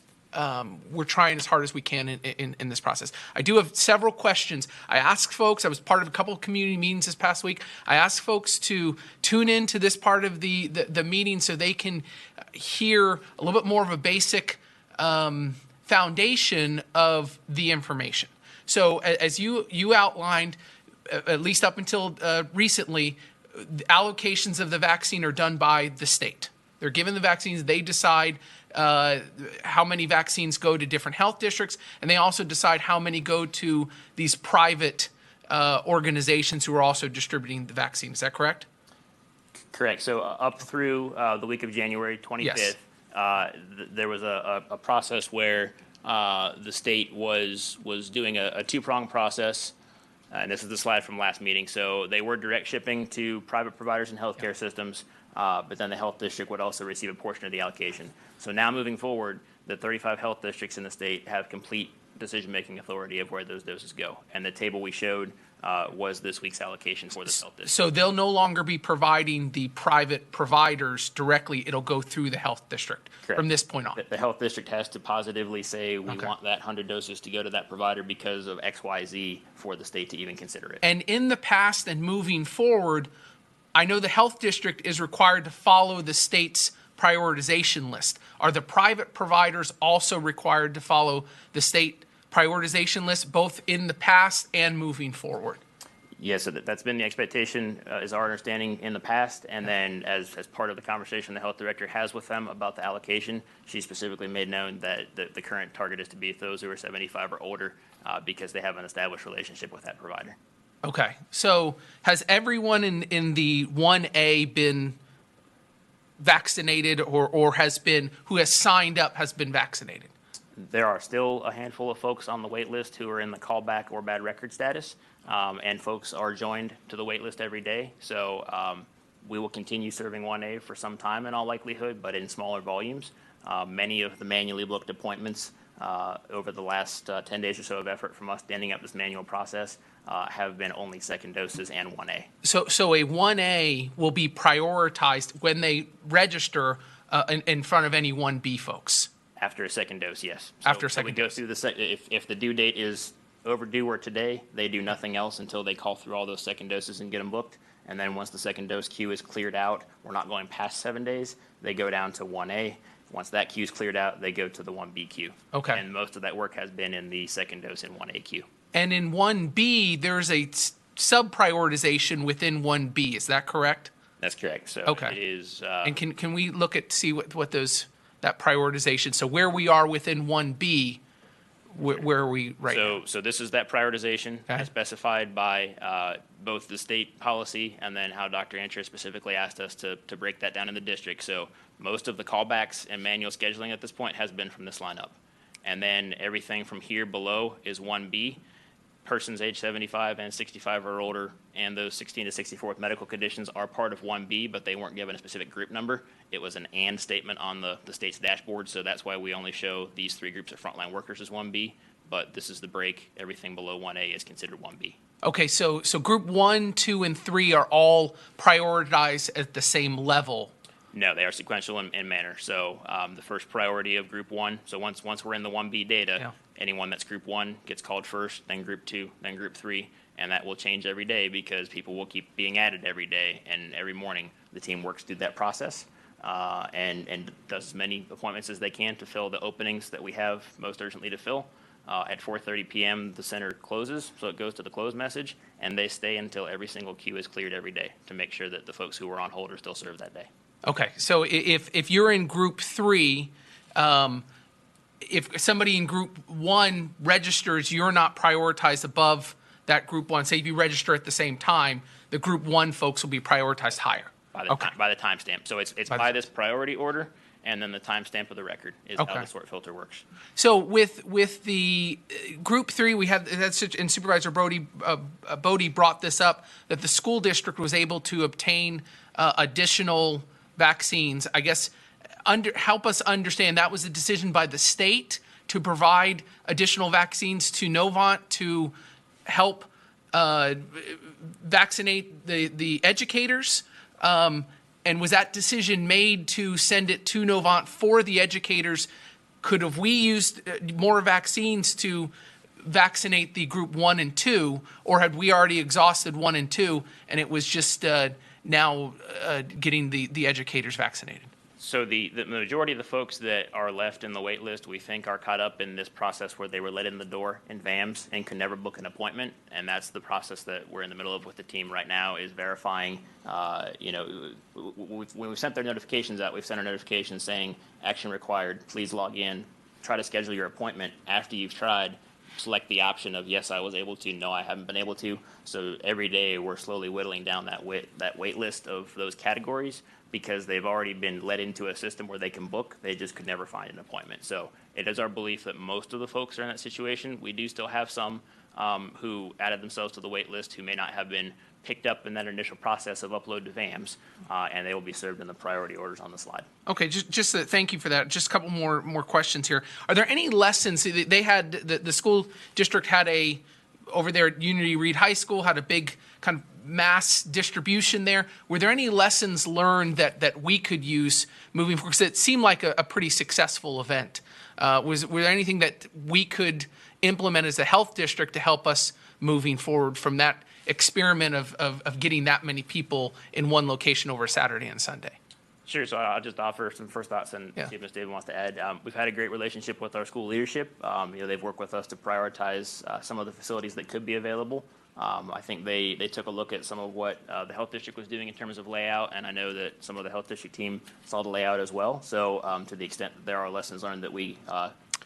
we're trying as hard as we can in this process. I do have several questions. I asked folks, I was part of a couple of community meetings this past week. I asked folks to tune into this part of the meeting so they can hear a little bit more of a basic foundation of the information. So as you outlined, at least up until recently, the allocations of the vaccine are done by the state. They're given the vaccines, they decide how many vaccines go to different health districts, and they also decide how many go to these private organizations who are also distributing the vaccine. Is that correct? Correct. So up through the week of January 25th, there was a process where the state was doing a two-pronged process, and this is the slide from last meeting. So they were direct shipping to private providers and healthcare systems, but then the health district would also receive a portion of the allocation. So now moving forward, the 35 health districts in the state have complete decision-making authority of where those doses go. And the table we showed was this week's allocation for this health district. So they'll no longer be providing the private providers directly. It'll go through the health district from this point on. The health district has to positively say, we want that 100 doses to go to that provider because of X, Y, Z for the state to even consider it. And in the past and moving forward, I know the health district is required to follow the state's prioritization list. Are the private providers also required to follow the state prioritization list, both in the past and moving forward? Yes, so that's been the expectation, is our understanding in the past. And then as part of the conversation the health director has with them about the allocation, she specifically made known that the current target is to be those who are 75 or older because they have an established relationship with that provider. Okay, so has everyone in the 1A been vaccinated or has been, who has signed up has been vaccinated? There are still a handful of folks on the wait list who are in the callback or bad record status, and folks are joined to the wait list every day. So we will continue serving 1A for some time in all likelihood, but in smaller volumes. Many of the manually booked appointments over the last 10 days or so of effort from us standing up this manual process have been only second doses and 1A. So a 1A will be prioritized when they register in front of any 1B folks? After a second dose, yes. After a second we go through the if the due date is overdue or today, they do nothing else until they call through all those second doses and get them booked. And then once the second dose queue is cleared out, we're not going past 7 days, they go down to 1A. Once that queue is cleared out, they go to the 1B queue. Okay. And most of that work has been in the second dose in 1A queue. And in 1B, there's a sub-prioritization within 1B. Is that correct? That's correct. So Okay. it is. And can we look at, see what those, that prioritization, so where we are within 1B, where are we right now? So this is that prioritization as specified by both the state policy and then how Dr. Ancher specifically asked us to break that down in the district. So most of the callbacks and manual scheduling at this point has been from this lineup. And then everything from here below is 1B. Persons age 75 and 65 or older and those 16 to 64 with medical conditions are part of 1B, but they weren't given a specific group number. It was an and statement on the state's dashboard, so that's why we only show these three groups of frontline workers as 1B, but this is the break. Everything below 1A is considered 1B. Okay, so group 1, 2, and 3 are all prioritized at the same level. No, they are sequential in manner. So the first priority of group 1, so once we're in the 1B data, anyone that's group 1 gets called first, then group 2, then group 3, and that will change every day because people will keep being added every day, and every morning the team works through that process and does as many appointments as they can to fill the openings that we have most urgently to fill. At 4:30 p.m., the center closes, so it goes to the close message, and they stay until every single queue is cleared every day to make sure that the folks who were on hold are still served that day. Okay, so if you're in group 3, if somebody in group 1 registers, you're not prioritized above that group 1. Say if you register at the same time, the group 1 folks will be prioritized higher. By the timestamp. So it's by this priority order, and then the timestamp of the record is how the sort filter works. So with the group 3, we have, and Supervisor Bodie brought this up, that the school district was able to obtain additional vaccines. I guess help us understand, that was a decision by the state to provide additional vaccines to Novant to help vaccinate the educators. And was that decision made to send it to Novant for the educators could have we used more vaccines to vaccinate the group 1 and 2, or had we already exhausted 1 and 2, and it was just now getting the educators vaccinated? So the majority of the folks that are left in the wait list, we think, are caught up in this process where they were let in the door in VAMS and could never book an appointment. And that's the process that we're in the middle of with the team right now, is verifying, when we've sent their notifications out, we've sent our notifications saying, action required, please log in, try to schedule your appointment. After you've tried, select the option of, yes, I was able to, no, I haven't been able to. So every day we're slowly whittling down that wait list of those categories, because they've already been let into a system where they can book. They just could never find an appointment. So it is our belief that most of the folks are in that situation. We do still have some who added themselves to the wait list who may not have been picked up in that initial process of upload to VAMS, and they will be served in the priority orders on the slide. Okay, just thank you for that. Just a couple more questions here. Are there any lessons they had? The school district had over there at Unity Reed High School had a big kind of mass distribution there. Were there any lessons learned that we could use moving forward? Because it seemed like a pretty successful event. Were there anything that we could implement as a health district to help us moving forward from that experiment of getting that many people in one location over Saturday and Sunday? Sure. So I'll just offer some first thoughts and see if Ms. David wants to add. We've had a great relationship with our school leadership. They've worked with us to prioritize some of the facilities that could be available. I think they took a look at some of what the health district was doing in terms of layout, and I know that some of the health district team saw the layout as well. So to the extent that there are lessons learned that we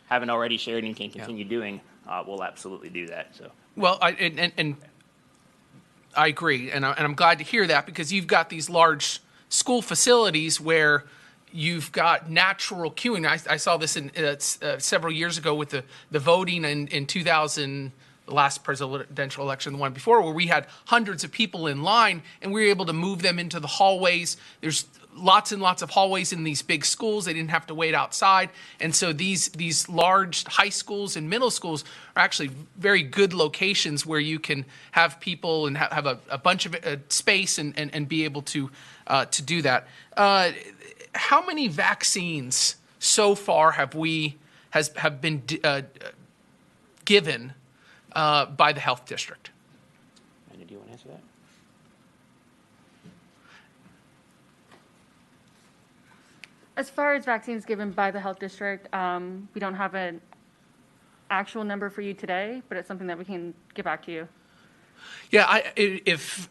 haven't already shared and can continue doing, we'll absolutely do that. So. Well, I agree, and I'm glad to hear that, because you've got these large school facilities where you've got natural queuing. I saw this in several years ago with the voting in 2000, the last presidential election, the one before, where we had hundreds of people in line, and we were able to move them into the hallways. There's lots and lots of hallways in these big schools. They didn't have to wait outside. And so these large high schools and middle schools are actually very good locations where you can have people and have a bunch of space and be able to do that. How many vaccines so far have been given by the health district? Andy, do you want to answer that? As far as vaccines given by the health district, we don't have an actual number for you today, but it's something that we can get back to you. Yeah, if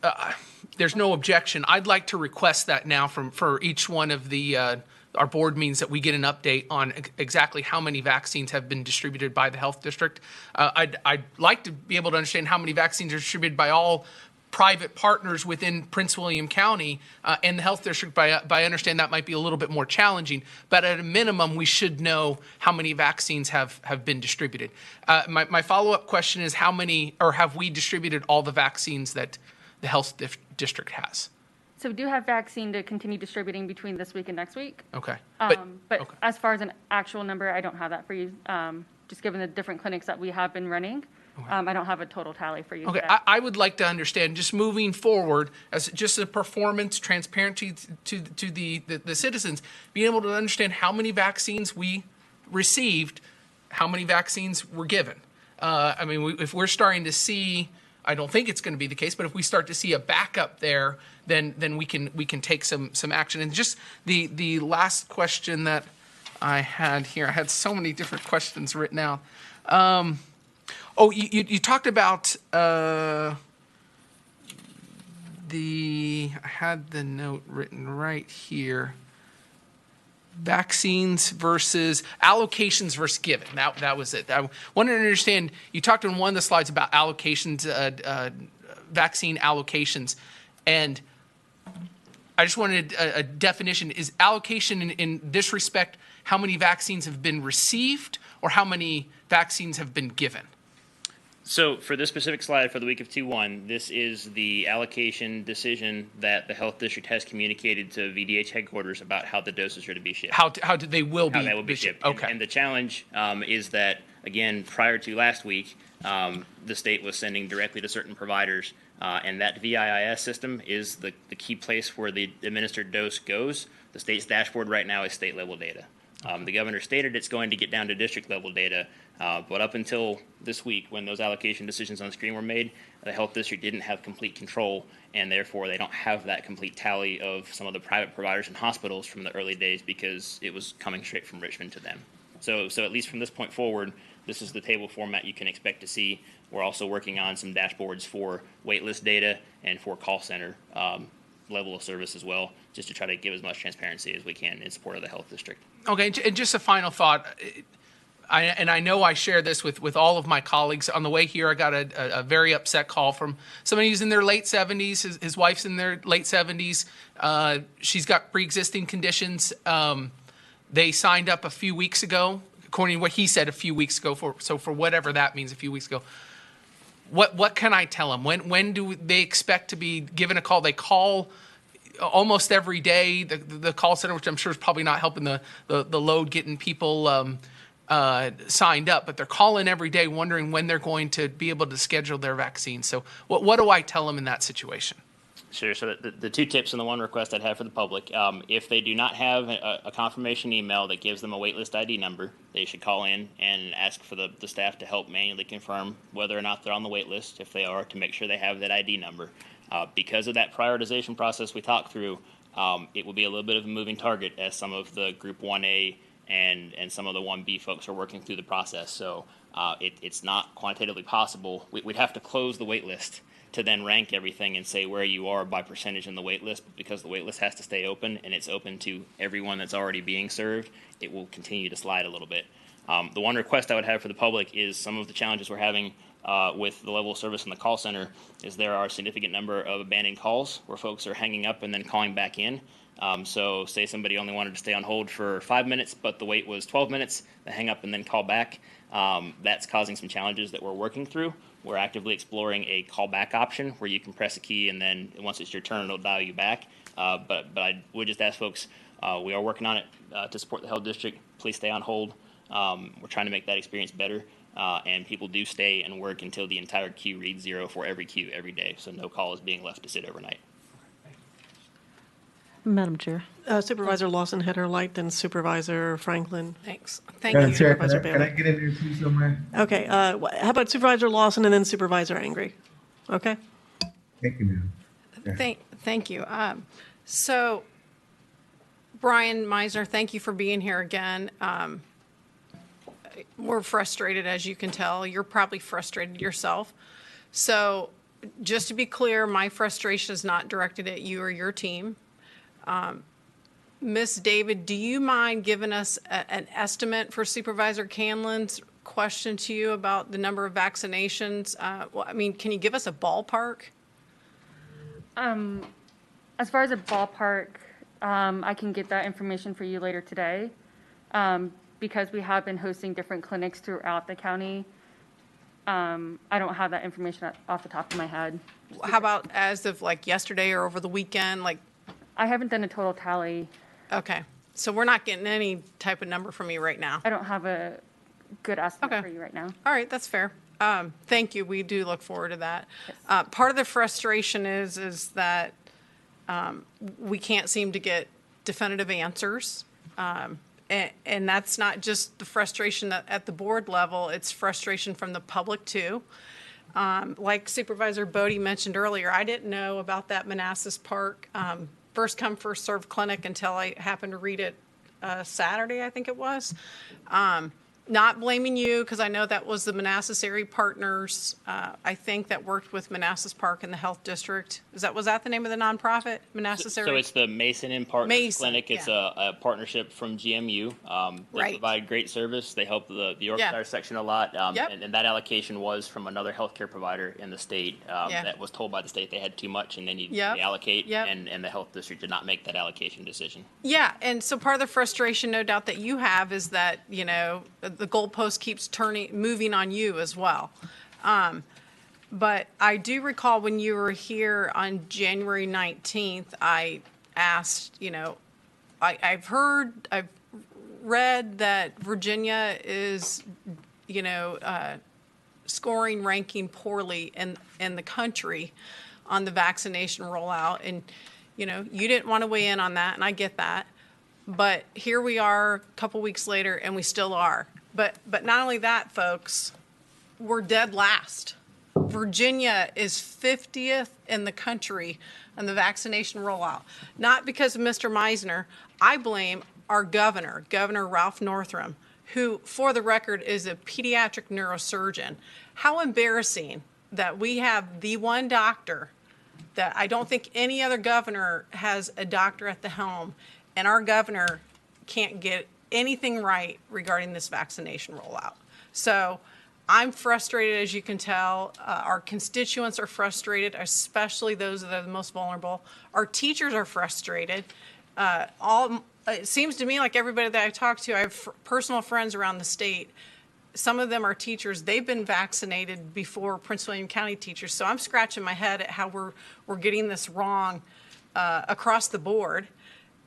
there's no objection, I'd like to request that now for each one of our board meetings, that we get an update on exactly how many vaccines have been distributed by the health district. I'd like to be able to understand how many vaccines are distributed by all private partners within Prince William County and the health district. But I understand that might be a little bit more challenging. But at a minimum, we should know how many vaccines have been distributed. My follow-up question is, how many, or have we distributed all the vaccines that the health district has? So we do have vaccine to continue distributing between this week and next week. Okay. But okay. as far as an actual number, I don't have that for you. Just given the different clinics that we have been running, I don't have a total tally for you. Okay, today. I would like to understand, just moving forward, as just a performance transparency to the citizens, being able to understand how many vaccines we received, how many vaccines were given. I mean, if we're starting to see, I don't think it's going to be the case, but if we start to see a backup there, then we can take some action. And just the last question that I had here, I had so many different questions written out. You talked about I had the note written right here. Vaccines versus allocations versus given. That was it. I wanted to understand, you talked on one of the slides about allocations, vaccine allocations, and I just wanted a definition. Is allocation in this respect how many vaccines have been received or how many vaccines have been given? So for this specific slide for the week of 2-1, this is the allocation decision that the health district has communicated to VDH headquarters about how the doses are to be shipped. How they will be shipped. Okay. And the challenge is that, again, prior to last week, the state was sending directly to certain providers, and that VIIS system is the key place where the administered dose goes. The state's dashboard right now is state-level data. The governor stated it's going to get down to district level data, but up until this week, when those allocation decisions on the screen were made, the health district didn't have complete control, and therefore they don't have that complete tally of some of the private providers and hospitals from the early days because it was coming straight from Richmond to them. So at least from this point forward, this is the table format you can expect to see. We're also working on some dashboards for waitlist data and for call center level of service as well, just to try to give as much transparency as we can in support of the health district. Okay, and just a final thought. I know I share this with all of my colleagues. On the way here, I got a very upset call from somebody who's in their late 70s. His wife's in their late 70s. She's got pre-existing conditions. They signed up a few weeks ago, according to what he said a few weeks ago, for whatever that means, a few weeks ago. What can I tell them? When do they expect to be given a call? They call almost every day, the call center, which I'm sure is probably not helping the load getting people signed up, but they're calling every day wondering when they're going to be able to schedule their vaccine. So what do I tell them in that situation? Sure. So the two tips and the one request I'd have for the public, if they do not have a confirmation email that gives them a waitlist ID number, they should call in and ask for the staff to help manually confirm whether or not they're on the wait list. If they are, to make sure they have that ID number. Because of that prioritization process we talked through, it will be a little bit of a moving target as some of the Group 1A and some of the 1B folks are working through the process. So it's not quantitatively possible. We'd have to close the wait list to then rank everything and say where you are by percentage in the wait list, because the wait list has to stay open and it's open to everyone that's already being served. It will continue to slide a little bit. The one request I would have for the public is some of the challenges we're having with the level of service in the call center is there are a significant number of abandoned calls where folks are hanging up and then calling back in. So say somebody only wanted to stay on hold for 5 minutes, but the wait was 12 minutes, they hang up and then call back. That's causing some challenges that we're working through. We're actively exploring a callback option where you can press a key and then once it's your turn, it'll dial you back. But I would just ask folks, we are working on it to support the health district. Please stay on hold. We're trying to make that experience better. And people do stay and work until the entire queue reads 0 for every queue every day. So no call is being left to sit overnight. Madam Chair. Supervisor Lawson had her light, then Supervisor Franklin. Thanks. Thank Madam you. Chair, Supervisor can I Bailey. get in there too somewhere? Okay, how about Supervisor Lawson and then Supervisor Angry? Okay? Thank you, ma'am. Thank you. So, Brian Meisner, thank you for being here again. We're frustrated, as you can tell. You're probably frustrated yourself. So, just to be clear, my frustration is not directed at you or your team. Ms. David, do you mind giving us an estimate for Supervisor Canlin's question to you about the number of vaccinations? Can you give us a ballpark? As far as a ballpark, I can get that information for you later today. Because we have been hosting different clinics throughout the county. I don't have that information off the top of my head. How about as of like yesterday or over the weekend? I haven't done a total tally. Okay, so we're not getting any type of number from you right now. I don't have a good estimate Okay. for you right now. All right, that's fair. Thank you. We do look forward to that. Part of the frustration is that we can't seem to get definitive answers. And that's not just the frustration at the board level, it's frustration from the public too. Like Supervisor Bodie mentioned earlier, I didn't know about that Manassas Park first come, first served clinic until I happened to read it Saturday, I think it was. Not blaming you, because I know that was the Manassas Area Partners, I think, that worked with Manassas Park and the Health District. Was that the name of the nonprofit, Manassas Area? So it's the Mason and Partners Mason, Clinic. It's yeah. a partnership from GMU. They Right. provide great service. They help the Yorkshire section a lot. Yep. And that allocation was from another healthcare provider in the state Yeah. that was told by the state they had too much and they needed Yep. to reallocate. Yep. And the health district did not make that allocation decision. Yeah, and so part of the frustration, no doubt, that you have is that, the goalpost keeps moving on you as well. But I do recall when you were here on January 19th, I asked, I've read that Virginia is, ranking poorly in the country on the vaccination rollout. And, you didn't want to weigh in on that, and I get that. But here we are a couple weeks later, and we still are. But not only that, folks, we're dead last. Virginia is 50th in the country on the vaccination rollout. Not because of Mr. Meisner. I blame our governor, Governor Ralph Northam, who, for the record, is a pediatric neurosurgeon. How embarrassing that we have the one doctor that I don't think any other governor has a doctor at the helm, and our governor can't get anything right regarding this vaccination rollout. So I'm frustrated, as you can tell. Our constituents are frustrated, especially those that are the most vulnerable. Our teachers are frustrated. It seems to me like everybody that I talk to, I have personal friends around the state. Some of them are teachers. They've been vaccinated before Prince William County teachers. So I'm scratching my head at how we're getting this wrong across the board.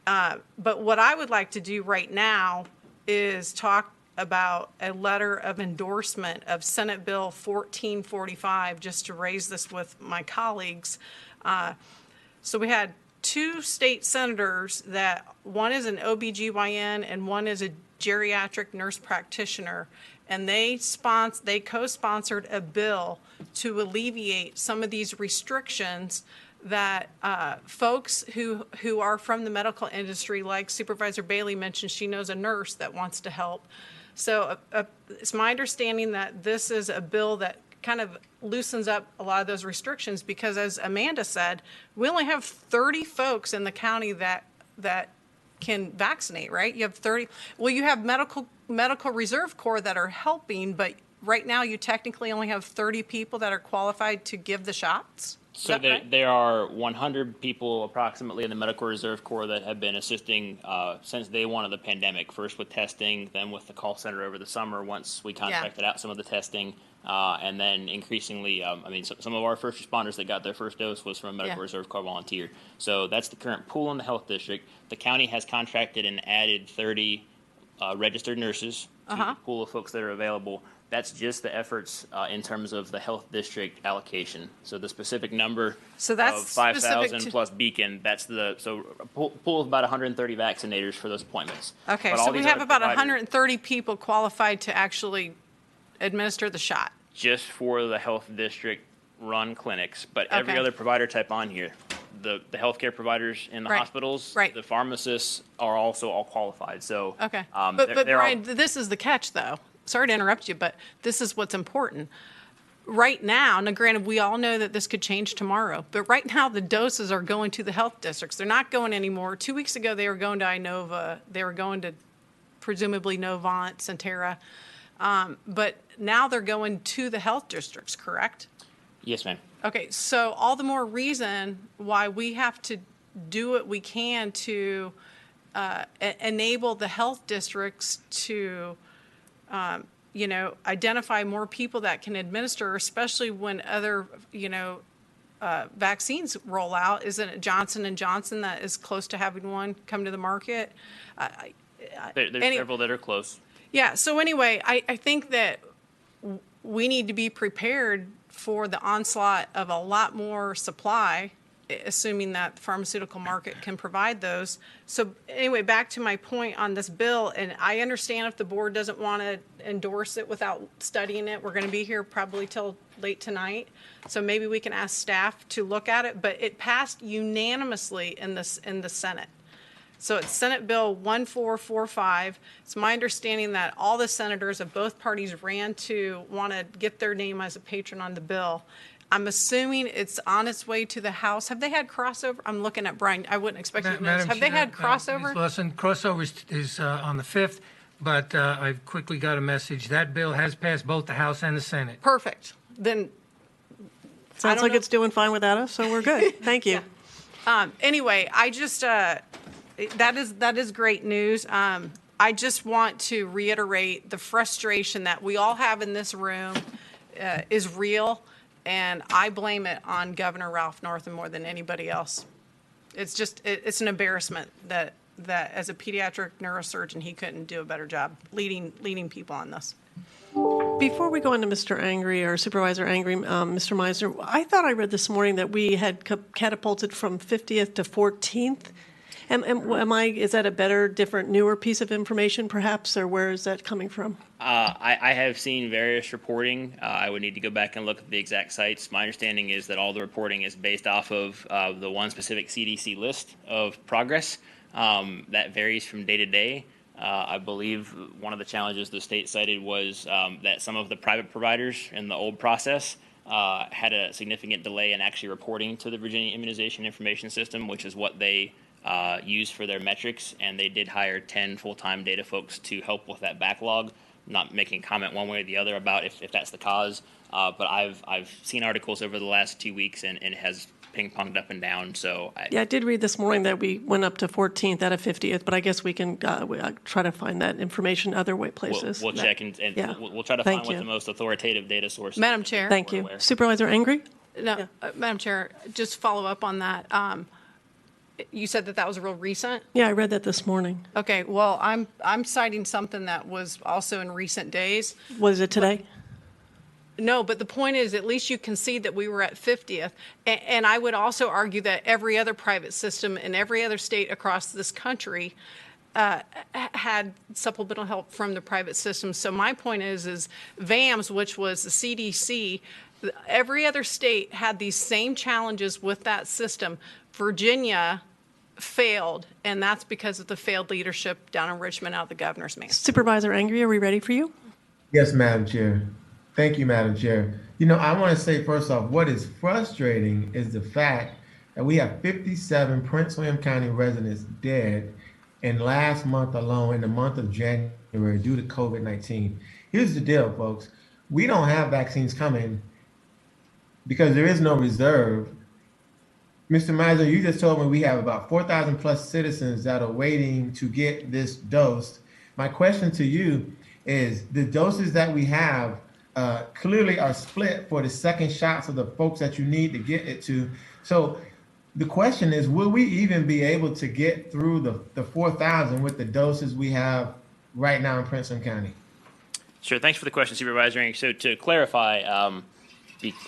But what I would like to do right now is talk about a letter of endorsement of Senate Bill 1445, just to raise this with my colleagues. So we had two state senators that one is an OBGYN and one is a geriatric nurse practitioner, and they co-sponsored a bill to alleviate some of these restrictions that folks who are from the medical industry, like Supervisor Bailey mentioned, she knows a nurse that wants to help. So it's my understanding that this is a bill that kind of loosens up a lot of those restrictions, because as Amanda said, we only have 30 folks in the county that can vaccinate, right? You have 30. Well, you have medical reserve corps that are helping, but right now you technically only have 30 people that are qualified to give the shots. So there are 100 people approximately in the Medical Reserve Corps that have been assisting since day one of the pandemic, first with testing, then with the call center over the summer once we contracted out some of the testing, and then increasingly, some of our first responders that got their first dose was from a Medical Reserve Corps volunteer. So that's the current pool in the health district. The county has contracted and added 30 registered nurses to the pool of folks that are available. That's just the efforts in terms of the health district allocation. So the specific number of 5,000 plus Beacon, that's a pool of about 130 vaccinators for those appointments. Okay, so we have about 130 people qualified to actually administer the shot. Just for the health district run clinics, but every other provider type on here, the healthcare providers in the hospitals, the pharmacists are also all qualified. So but Brian, this is the catch though. Sorry to interrupt you, but this is what's important. Right now granted, we all know that this could change tomorrow, but right now the doses are going to the health districts. They're not going anymore. 2 weeks ago, they were going to Inova. They were going to presumably Novant, Centera. But now they're going to the health districts, correct? Yes, ma'am. Okay, so all the more reason why we have to do what we can to enable the health districts to identify more people that can administer, especially when other, vaccines roll out. Isn't it Johnson & Johnson that is close to having one come to the market? There's several that are close. Yeah, so anyway, I think that we need to be prepared for the onslaught of a lot more supply, assuming that the pharmaceutical market can provide those. So anyway, back to my point on this bill, and I understand if the board doesn't want to endorse it without studying it. We're going to be here probably till late tonight, so maybe we can ask staff to look at it, but it passed unanimously in the Senate. So it's Senate Bill 1445. It's my understanding that all the senators of both parties ran to want to get their name as a patron on the bill. I'm assuming it's on its way to the House. Have they had crossover? I'm looking at Brian. I wouldn't expect you to know this. Have they had crossover? Ms. Lawson, crossover is on the 5th, but I've quickly got a message. That bill has passed both the House and the Senate. Perfect. Then Sounds like it's doing fine without us, so we're good. Thank you. Anyway, I just that is great news. I just want to reiterate the frustration that we all have in this room is real. And I blame it on Governor Ralph Northam more than anybody else. It's an embarrassment that as a pediatric neurosurgeon, he couldn't do a better job leading people on this. Before we go on to Mr. Angry or Supervisor Angry, Mr. Meisner, I thought I read this morning that we had catapulted from 50th to 14th Is that a better, different, newer piece of information perhaps, or where is that coming from? I have seen various reporting. I would need to go back and look at the exact sites. My understanding is that all the reporting is based off of the one specific CDC list of progress. That varies from day to day. I believe one of the challenges the state cited was that some of the private providers in the old process had a significant delay in actually reporting to the Virginia Immunization Information System, which is what they use for their metrics, and they did hire 10 full-time data folks to help with that backlog. I'm not making a comment one way or the other about if that's the cause, but I've seen articles over the last 2 weeks, and it has ping-ponged up and down. So Yeah, I did read this morning that we went up to 14th out of 50th, but I guess we can try to find that information other places. we'll check and Yeah. we'll try to Thank find what you. the most authoritative data source. Madam Chair. Thank you. Supervisor Angry? No, Madam Chair, just follow up on that. You said that was real recent? Yeah, I read that this morning. Okay, well, I'm citing something that was also in recent days. Was it today? No, but the point is, at least you concede that we were at 50th. And I would also argue that every other private system in every other state across this country had supplemental help from the private system. So my point is VAMS, which was the CDC, every other state had these same challenges with that system. Virginia failed, and that's because of the failed leadership down in Richmond out of the governor's mansion. Supervisor Angry, are we ready for you? Yes, Madam Chair. Thank you, Madam Chair. You know, I want to say first off, what is frustrating is the fact that we have 57 Prince William County residents dead in last month alone, in the month of January, due to COVID-19. Here's the deal, folks. We don't have vaccines coming because there is no reserve. Mr. Meisner, you just told me we have about 4,000 plus citizens that are waiting to get this dose. My question to you is, the doses that we have clearly are split for the second shots of the folks that you need to get it to. So the question is, will we even be able to get through the 4,000 with the doses we have right now in Prince William County? Sure. Thanks for the question, Supervisor. So to clarify,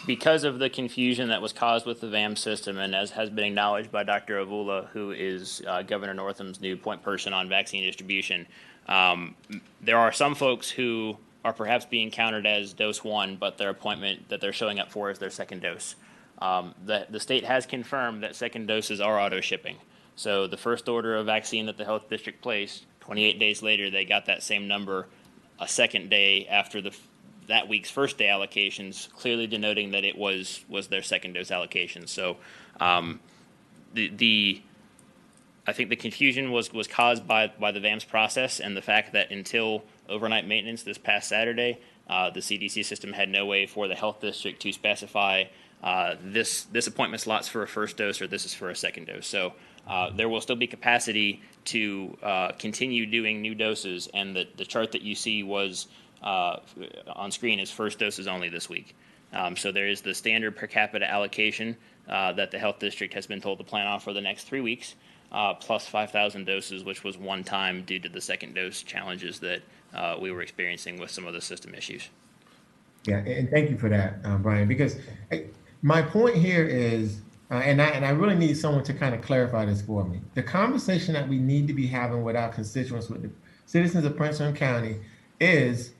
because of the confusion that was caused with the VAM system, and as has been acknowledged by Dr. Avula, who is Governor Northam's new point person on vaccine distribution, there are some folks who are perhaps being counted as dose one, but their appointment that they're showing up for is their second dose. The state has confirmed that second doses are auto shipping. So the first order of vaccine that the health district placed, 28 days later, they got that same number a second day after that week's first day allocations, clearly denoting that it was their second dose allocation. So I think the confusion was caused by the VAMS process and the fact that until overnight maintenance this past Saturday, the CDC system had no way for the health district to specify this appointment slot's for a first dose or this is for a second dose. So there will still be capacity to continue doing new doses, and the chart that you see was on screen is first doses only this week. So there is the standard per capita allocation that the health district has been told to plan on for the next 3 weeks, plus 5,000 doses, which was one time due to the second dose challenges that we were experiencing with some of the system issues. Yeah, and thank you for that, Brian, because my point here is, and I really need someone to kind of clarify this for me. The conversation that we need to be having with our constituents, with the citizens of Prince William County, is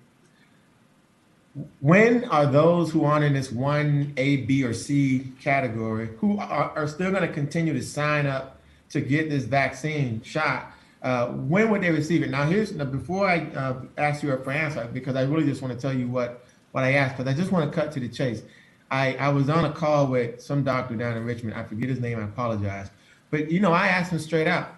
when are those who aren't in this 1A, B, or C category, who are still going to continue to sign up to get this vaccine shot, when would they receive it? Now, before I ask you for answer, because I really just want to tell you what I asked, because I just want to cut to the chase. I was on a call with some doctor down in Richmond. I forget his name. I apologize. But, I asked him straight out,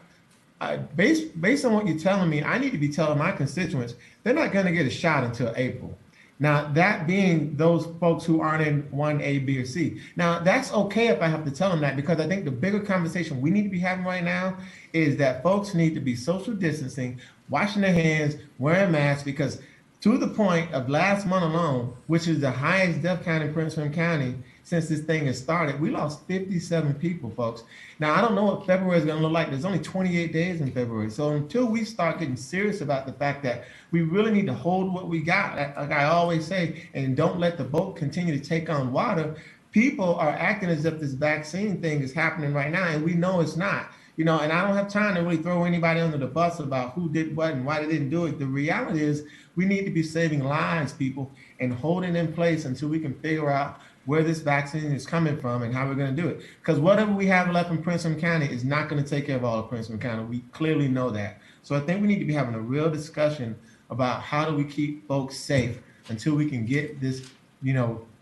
based on what you're telling me, I need to be telling my constituents they're not going to get a shot until April. Now, that being those folks who aren't in 1A, B, or C. Now, that's okay if I have to tell them that, because I think the bigger conversation we need to be having right now is that folks need to be social distancing, washing their hands, wearing masks, because to the point of last month alone, which is the highest death count in Prince William County since this thing has started, we lost 57 people, folks. Now, I don't know what February is going to look like. There's only 28 days in February. So until we start getting serious about the fact that we really need to hold what we got, like I always say, and don't let the boat continue to take on water, people are acting as if this vaccine thing is happening right now, and we know it's not. You know, and I don't have time to really throw anybody under the bus about who did what and why they didn't do it. The reality is we need to be saving lives, people, and holding in place until we can figure out where this vaccine is coming from and how we're going to do it. Because whatever we have left in Prince William County is not going to take care of all of Prince William County. We clearly know that. So I think we need to be having a real discussion about how do we keep folks safe until we can get this,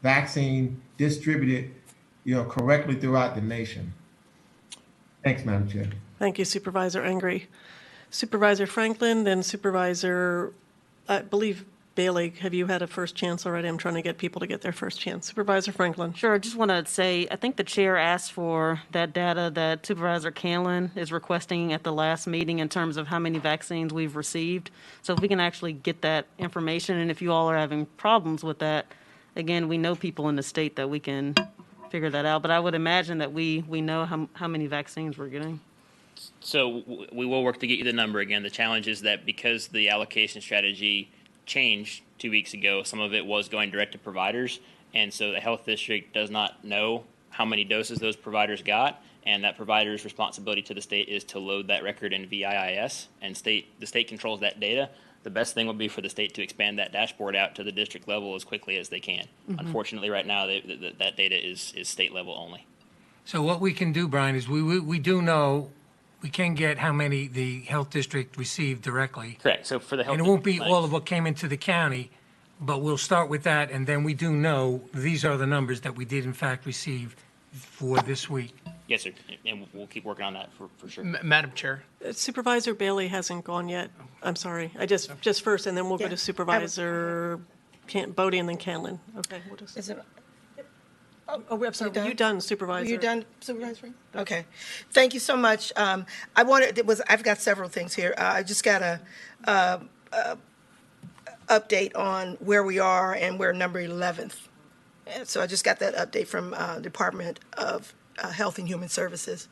vaccine distributed, correctly throughout the nation. Thanks, Madam Chair. Thank you, Supervisor Engri. Supervisor Franklin, then Supervisor, I believe, Bailey, have you had a first chance already? I'm trying to get people to get their first chance. Supervisor Franklin. Sure, I just want to say, I think the chair asked for that data that Supervisor Canlin is requesting at the last meeting in terms of how many vaccines we've received. So if we can actually get that information, and if you all are having problems with that, again, we know people in the state that we can figure that out. But I would imagine that we know how many vaccines we're getting. So we will work to get you the number again. The challenge is that because the allocation strategy changed 2 weeks ago, some of it was going direct to providers, and so the health district does not know how many doses those providers got, and that provider's responsibility to the state is to load that record in VIIS, and the state controls that data. The best thing would be for the state to expand that dashboard out to the district level as quickly as they can. Unfortunately, right now, that data is state level only. So what we can do, Brian, is we do know, we can get how many the health district received directly. Correct. So for the health And it won't be district all of what came into the county, but we'll start with that, and then we do know these are the numbers that we did in fact receive for this week. Yes, sir. And we'll keep working on that for sure. Madam Chair. Supervisor Bailey hasn't gone yet. I'm sorry. I just first, and then we'll go to Supervisor Bodie and then Canlin. Okay. We'll just. Is it, Oh, I'm sorry. Were you done, Supervisor? Were you done, Supervisor? Okay. Thank you so much. I've got several things here. I just got a update on where we are, and we're number 11th. And so I just got that update from Department of Health and Human Services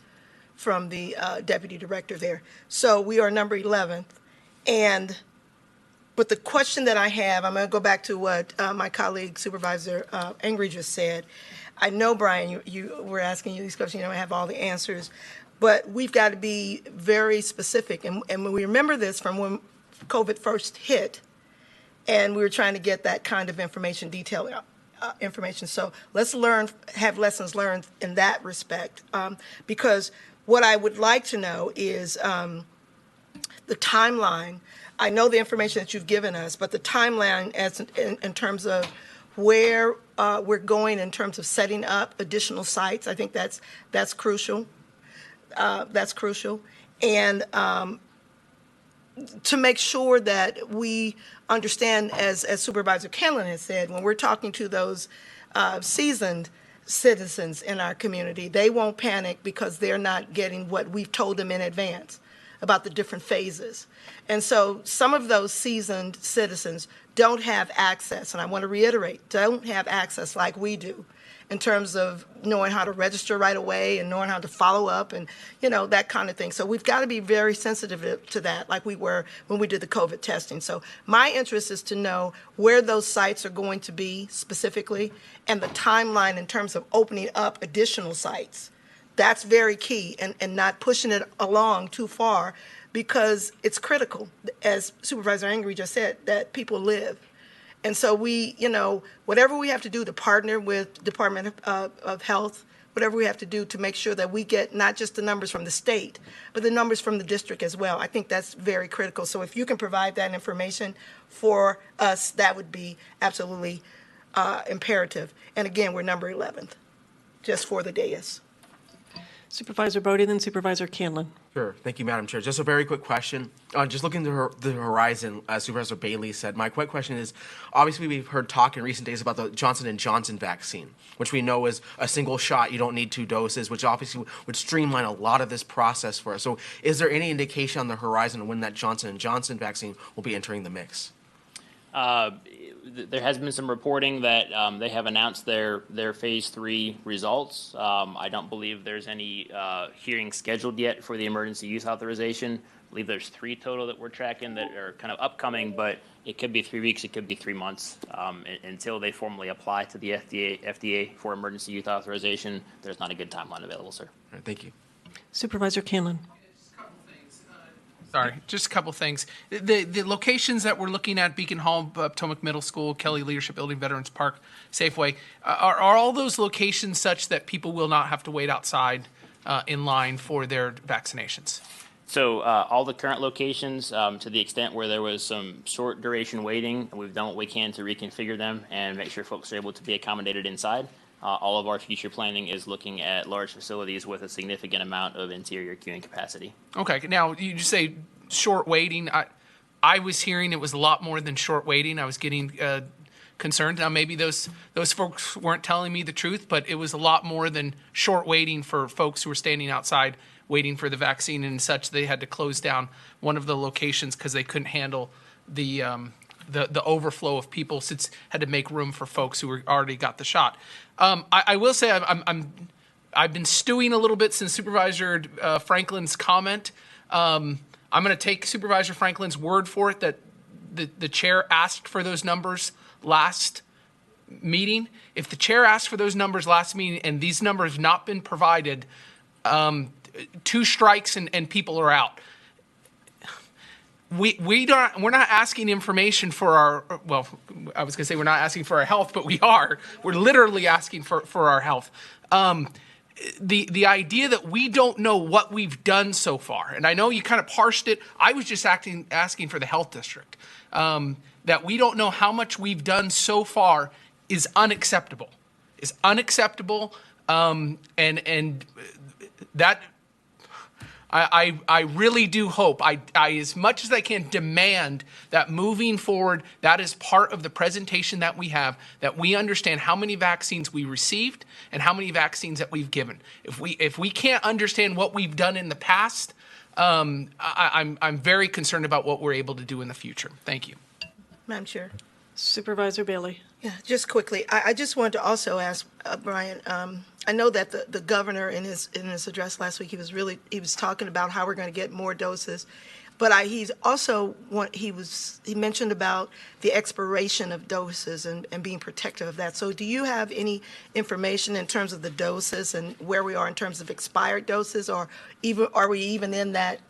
from the Deputy Director there. So we are number 11th. But the question that I have, I'm going to go back to what my colleague Supervisor Engri just said. I know, Brian, you were asking you these questions, you don't have all the answers, but we've got to be very specific. And when we remember this from when COVID first hit, and we were trying to get that kind of information, detailed information. So let's have lessons learned in that respect. Because what I would like to know is the timeline. I know the information that you've given us, but the timeline in terms of where we're going in terms of setting up additional sites, I think that's crucial. That's crucial. And to make sure that we understand, as Supervisor Canlin has said, when we're talking to those seasoned citizens in our community, they won't panic because they're not getting what we've told them in advance about the different phases. And so some of those seasoned citizens don't have access, and I want to reiterate, don't have access like we do in terms of knowing how to register right away and knowing how to follow up and, that kind of thing. So we've got to be very sensitive to that, like we were when we did the COVID testing. So my interest is to know where those sites are going to be specifically and the timeline in terms of opening up additional sites. That's very key, and not pushing it along too far, because it's critical, as Supervisor Engri just said, that people live. And so we, whatever we have to do to partner with Department of Health, whatever we have to do to make sure that we get not just the numbers from the state, but the numbers from the district as well. I think that's very critical. So if you can provide that information for us, that would be absolutely imperative. And again, we're number 11th, just for the dais. Supervisor Bodie, then Supervisor Canlin. Sure. Thank you, Madam Chair. Just a very quick question. Just looking to the horizon, as Supervisor Bailey said, my quick question is, obviously we've heard talk in recent days about the Johnson & Johnson vaccine, which we know is a single shot, you don't need 2 doses, which obviously would streamline a lot of this process for us. So is there any indication on the horizon of when that Johnson & Johnson vaccine will be entering the mix? There has been some reporting that they have announced their phase 3 results. I don't believe there's any hearing scheduled yet for the emergency use authorization. I believe there's 3 total that we're tracking that are kind of upcoming, but it could be 3 weeks, it could be 3 months. Until they formally apply to the FDA for emergency use authorization, there's not a good timeline available, sir. All right, thank you. Supervisor Canlin. Sorry, just a couple things. The locations that we're looking at, Beacon Hall, Potomac Middle School, Kelly Leadership Building, Veterans Park, Safeway, are all those locations such that people will not have to wait outside in line for their vaccinations? So all the current locations, to the extent where there was some short duration waiting, we've done what we can to reconfigure them and make sure folks are able to be accommodated inside. All of our future planning is looking at large facilities with a significant amount of interior queuing capacity. Okay, now you just say short waiting. I was hearing it was a lot more than short waiting. I was getting concerned. Now maybe those folks weren't telling me the truth, but it was a lot more than short waiting for folks who were standing outside waiting for the vaccine and such. They had to close down one of the locations because they couldn't handle the overflow of people, since had to make room for folks who were already got the shot. I will say I've been stewing a little bit since Supervisor Franklin's comment. I'm going to take Supervisor Franklin's word for it that the chair asked for those numbers last meeting. If the chair asked for those numbers last meeting and these numbers have not been provided, 2 strikes and people are out. We're not asking information for our, well, I was going to say we're not asking for our health, but we are. We're literally asking for our health. The idea that we don't know what we've done so far, and I know you kind of parsed it. I was just asking for the health district. That we don't know how much we've done so far is unacceptable. Is unacceptable, and that. I really do hope, I as much as I can demand that moving forward, that is part of the presentation that we have, that we understand how many vaccines we received and how many vaccines that we've given. If we can't understand what we've done in the past, I'm very concerned about what we're able to do in the future. Thank you. Madam Chair. Supervisor Bailey. Yeah, just quickly, I just wanted to also ask Brian. I know that the governor in his address last week, he was talking about how we're going to get more doses, but he mentioned about the expiration of doses and being protective of that. So do you have any information in terms of the doses and where we are in terms of expired doses, or even are we even in that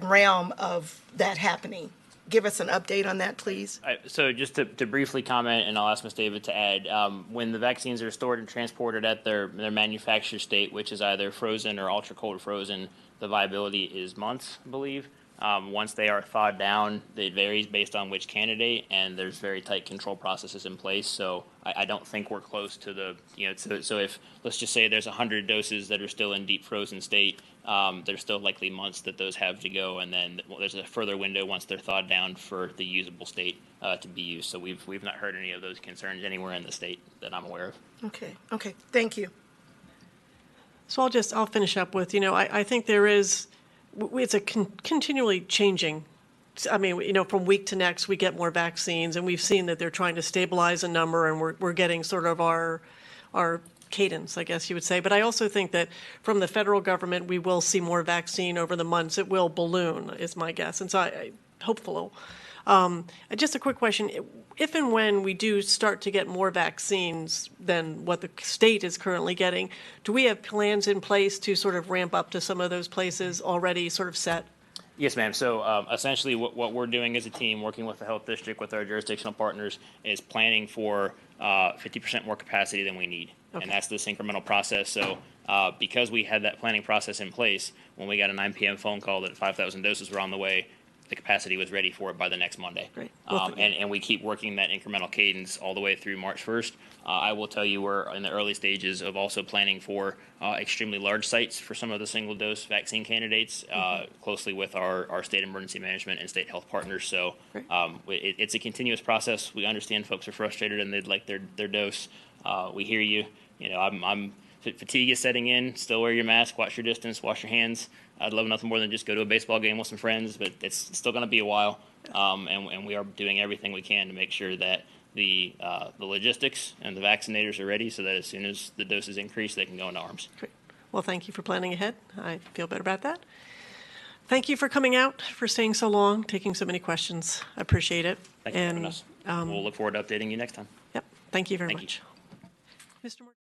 realm of that happening? Give us an update on that, please. So just to briefly comment, and I'll ask Ms. David to add, when the vaccines are stored and transported at their manufacturer state, which is either frozen or ultra cold frozen, the viability is months, I believe. Once they are thawed down, it varies based on which candidate, and there's very tight control processes in place. So I don't think we're close to the, so if, let's just say there's 100 doses that are still in deep frozen state, there's still likely months that those have to go, and then there's a further window once they're thawed down for the usable state to be used. So we've not heard any of those concerns anywhere in the state that I'm aware of. Okay, thank you. So I'll finish up with, I think there is, it's a continually changing. I mean, from week to next, we get more vaccines, and we've seen that they're trying to stabilize a number, and we're getting sort of our cadence, I guess you would say. But I also think that from the federal government, we will see more vaccine over the months. It will balloon, is my guess. And so I'm hopeful. Just a quick question. If and when we do start to get more vaccines than what the state is currently getting, do we have plans in place to sort of ramp up to some of those places already sort of set? Yes, ma'am. So essentially what we're doing as a team, working with the health district, with our jurisdictional partners, is planning for 50% more capacity than we need. Okay. And that's this incremental process. So because we had that planning process in place, when we got a 9 p.m. phone call that 5,000 doses were on the way, the capacity was ready for it by the next Monday. Great. And we keep working that incremental cadence all the way through March 1st. I will tell you we're in the early stages of also planning for extremely large sites for some of the single-dose vaccine candidates, closely with our state emergency management and state health partners. So it's a continuous process. We understand folks are frustrated and they'd like their dose. We hear you. Fatigue is setting in. Still wear your mask, watch your distance, wash your hands. I'd love nothing more than just go to a baseball game with some friends, but it's still going to be a while. And we are doing everything we can to make sure that the logistics and the vaccinators are ready, so that as soon as the doses increase, they can go into arms. Great. Well, thank you for planning ahead. I feel better about that. Thank you for coming out, for staying so long, taking so many questions. I appreciate it. Thank you for having us. We'll look forward to updating you next time. Yep. Thank you very Thank much. Mr. Moore.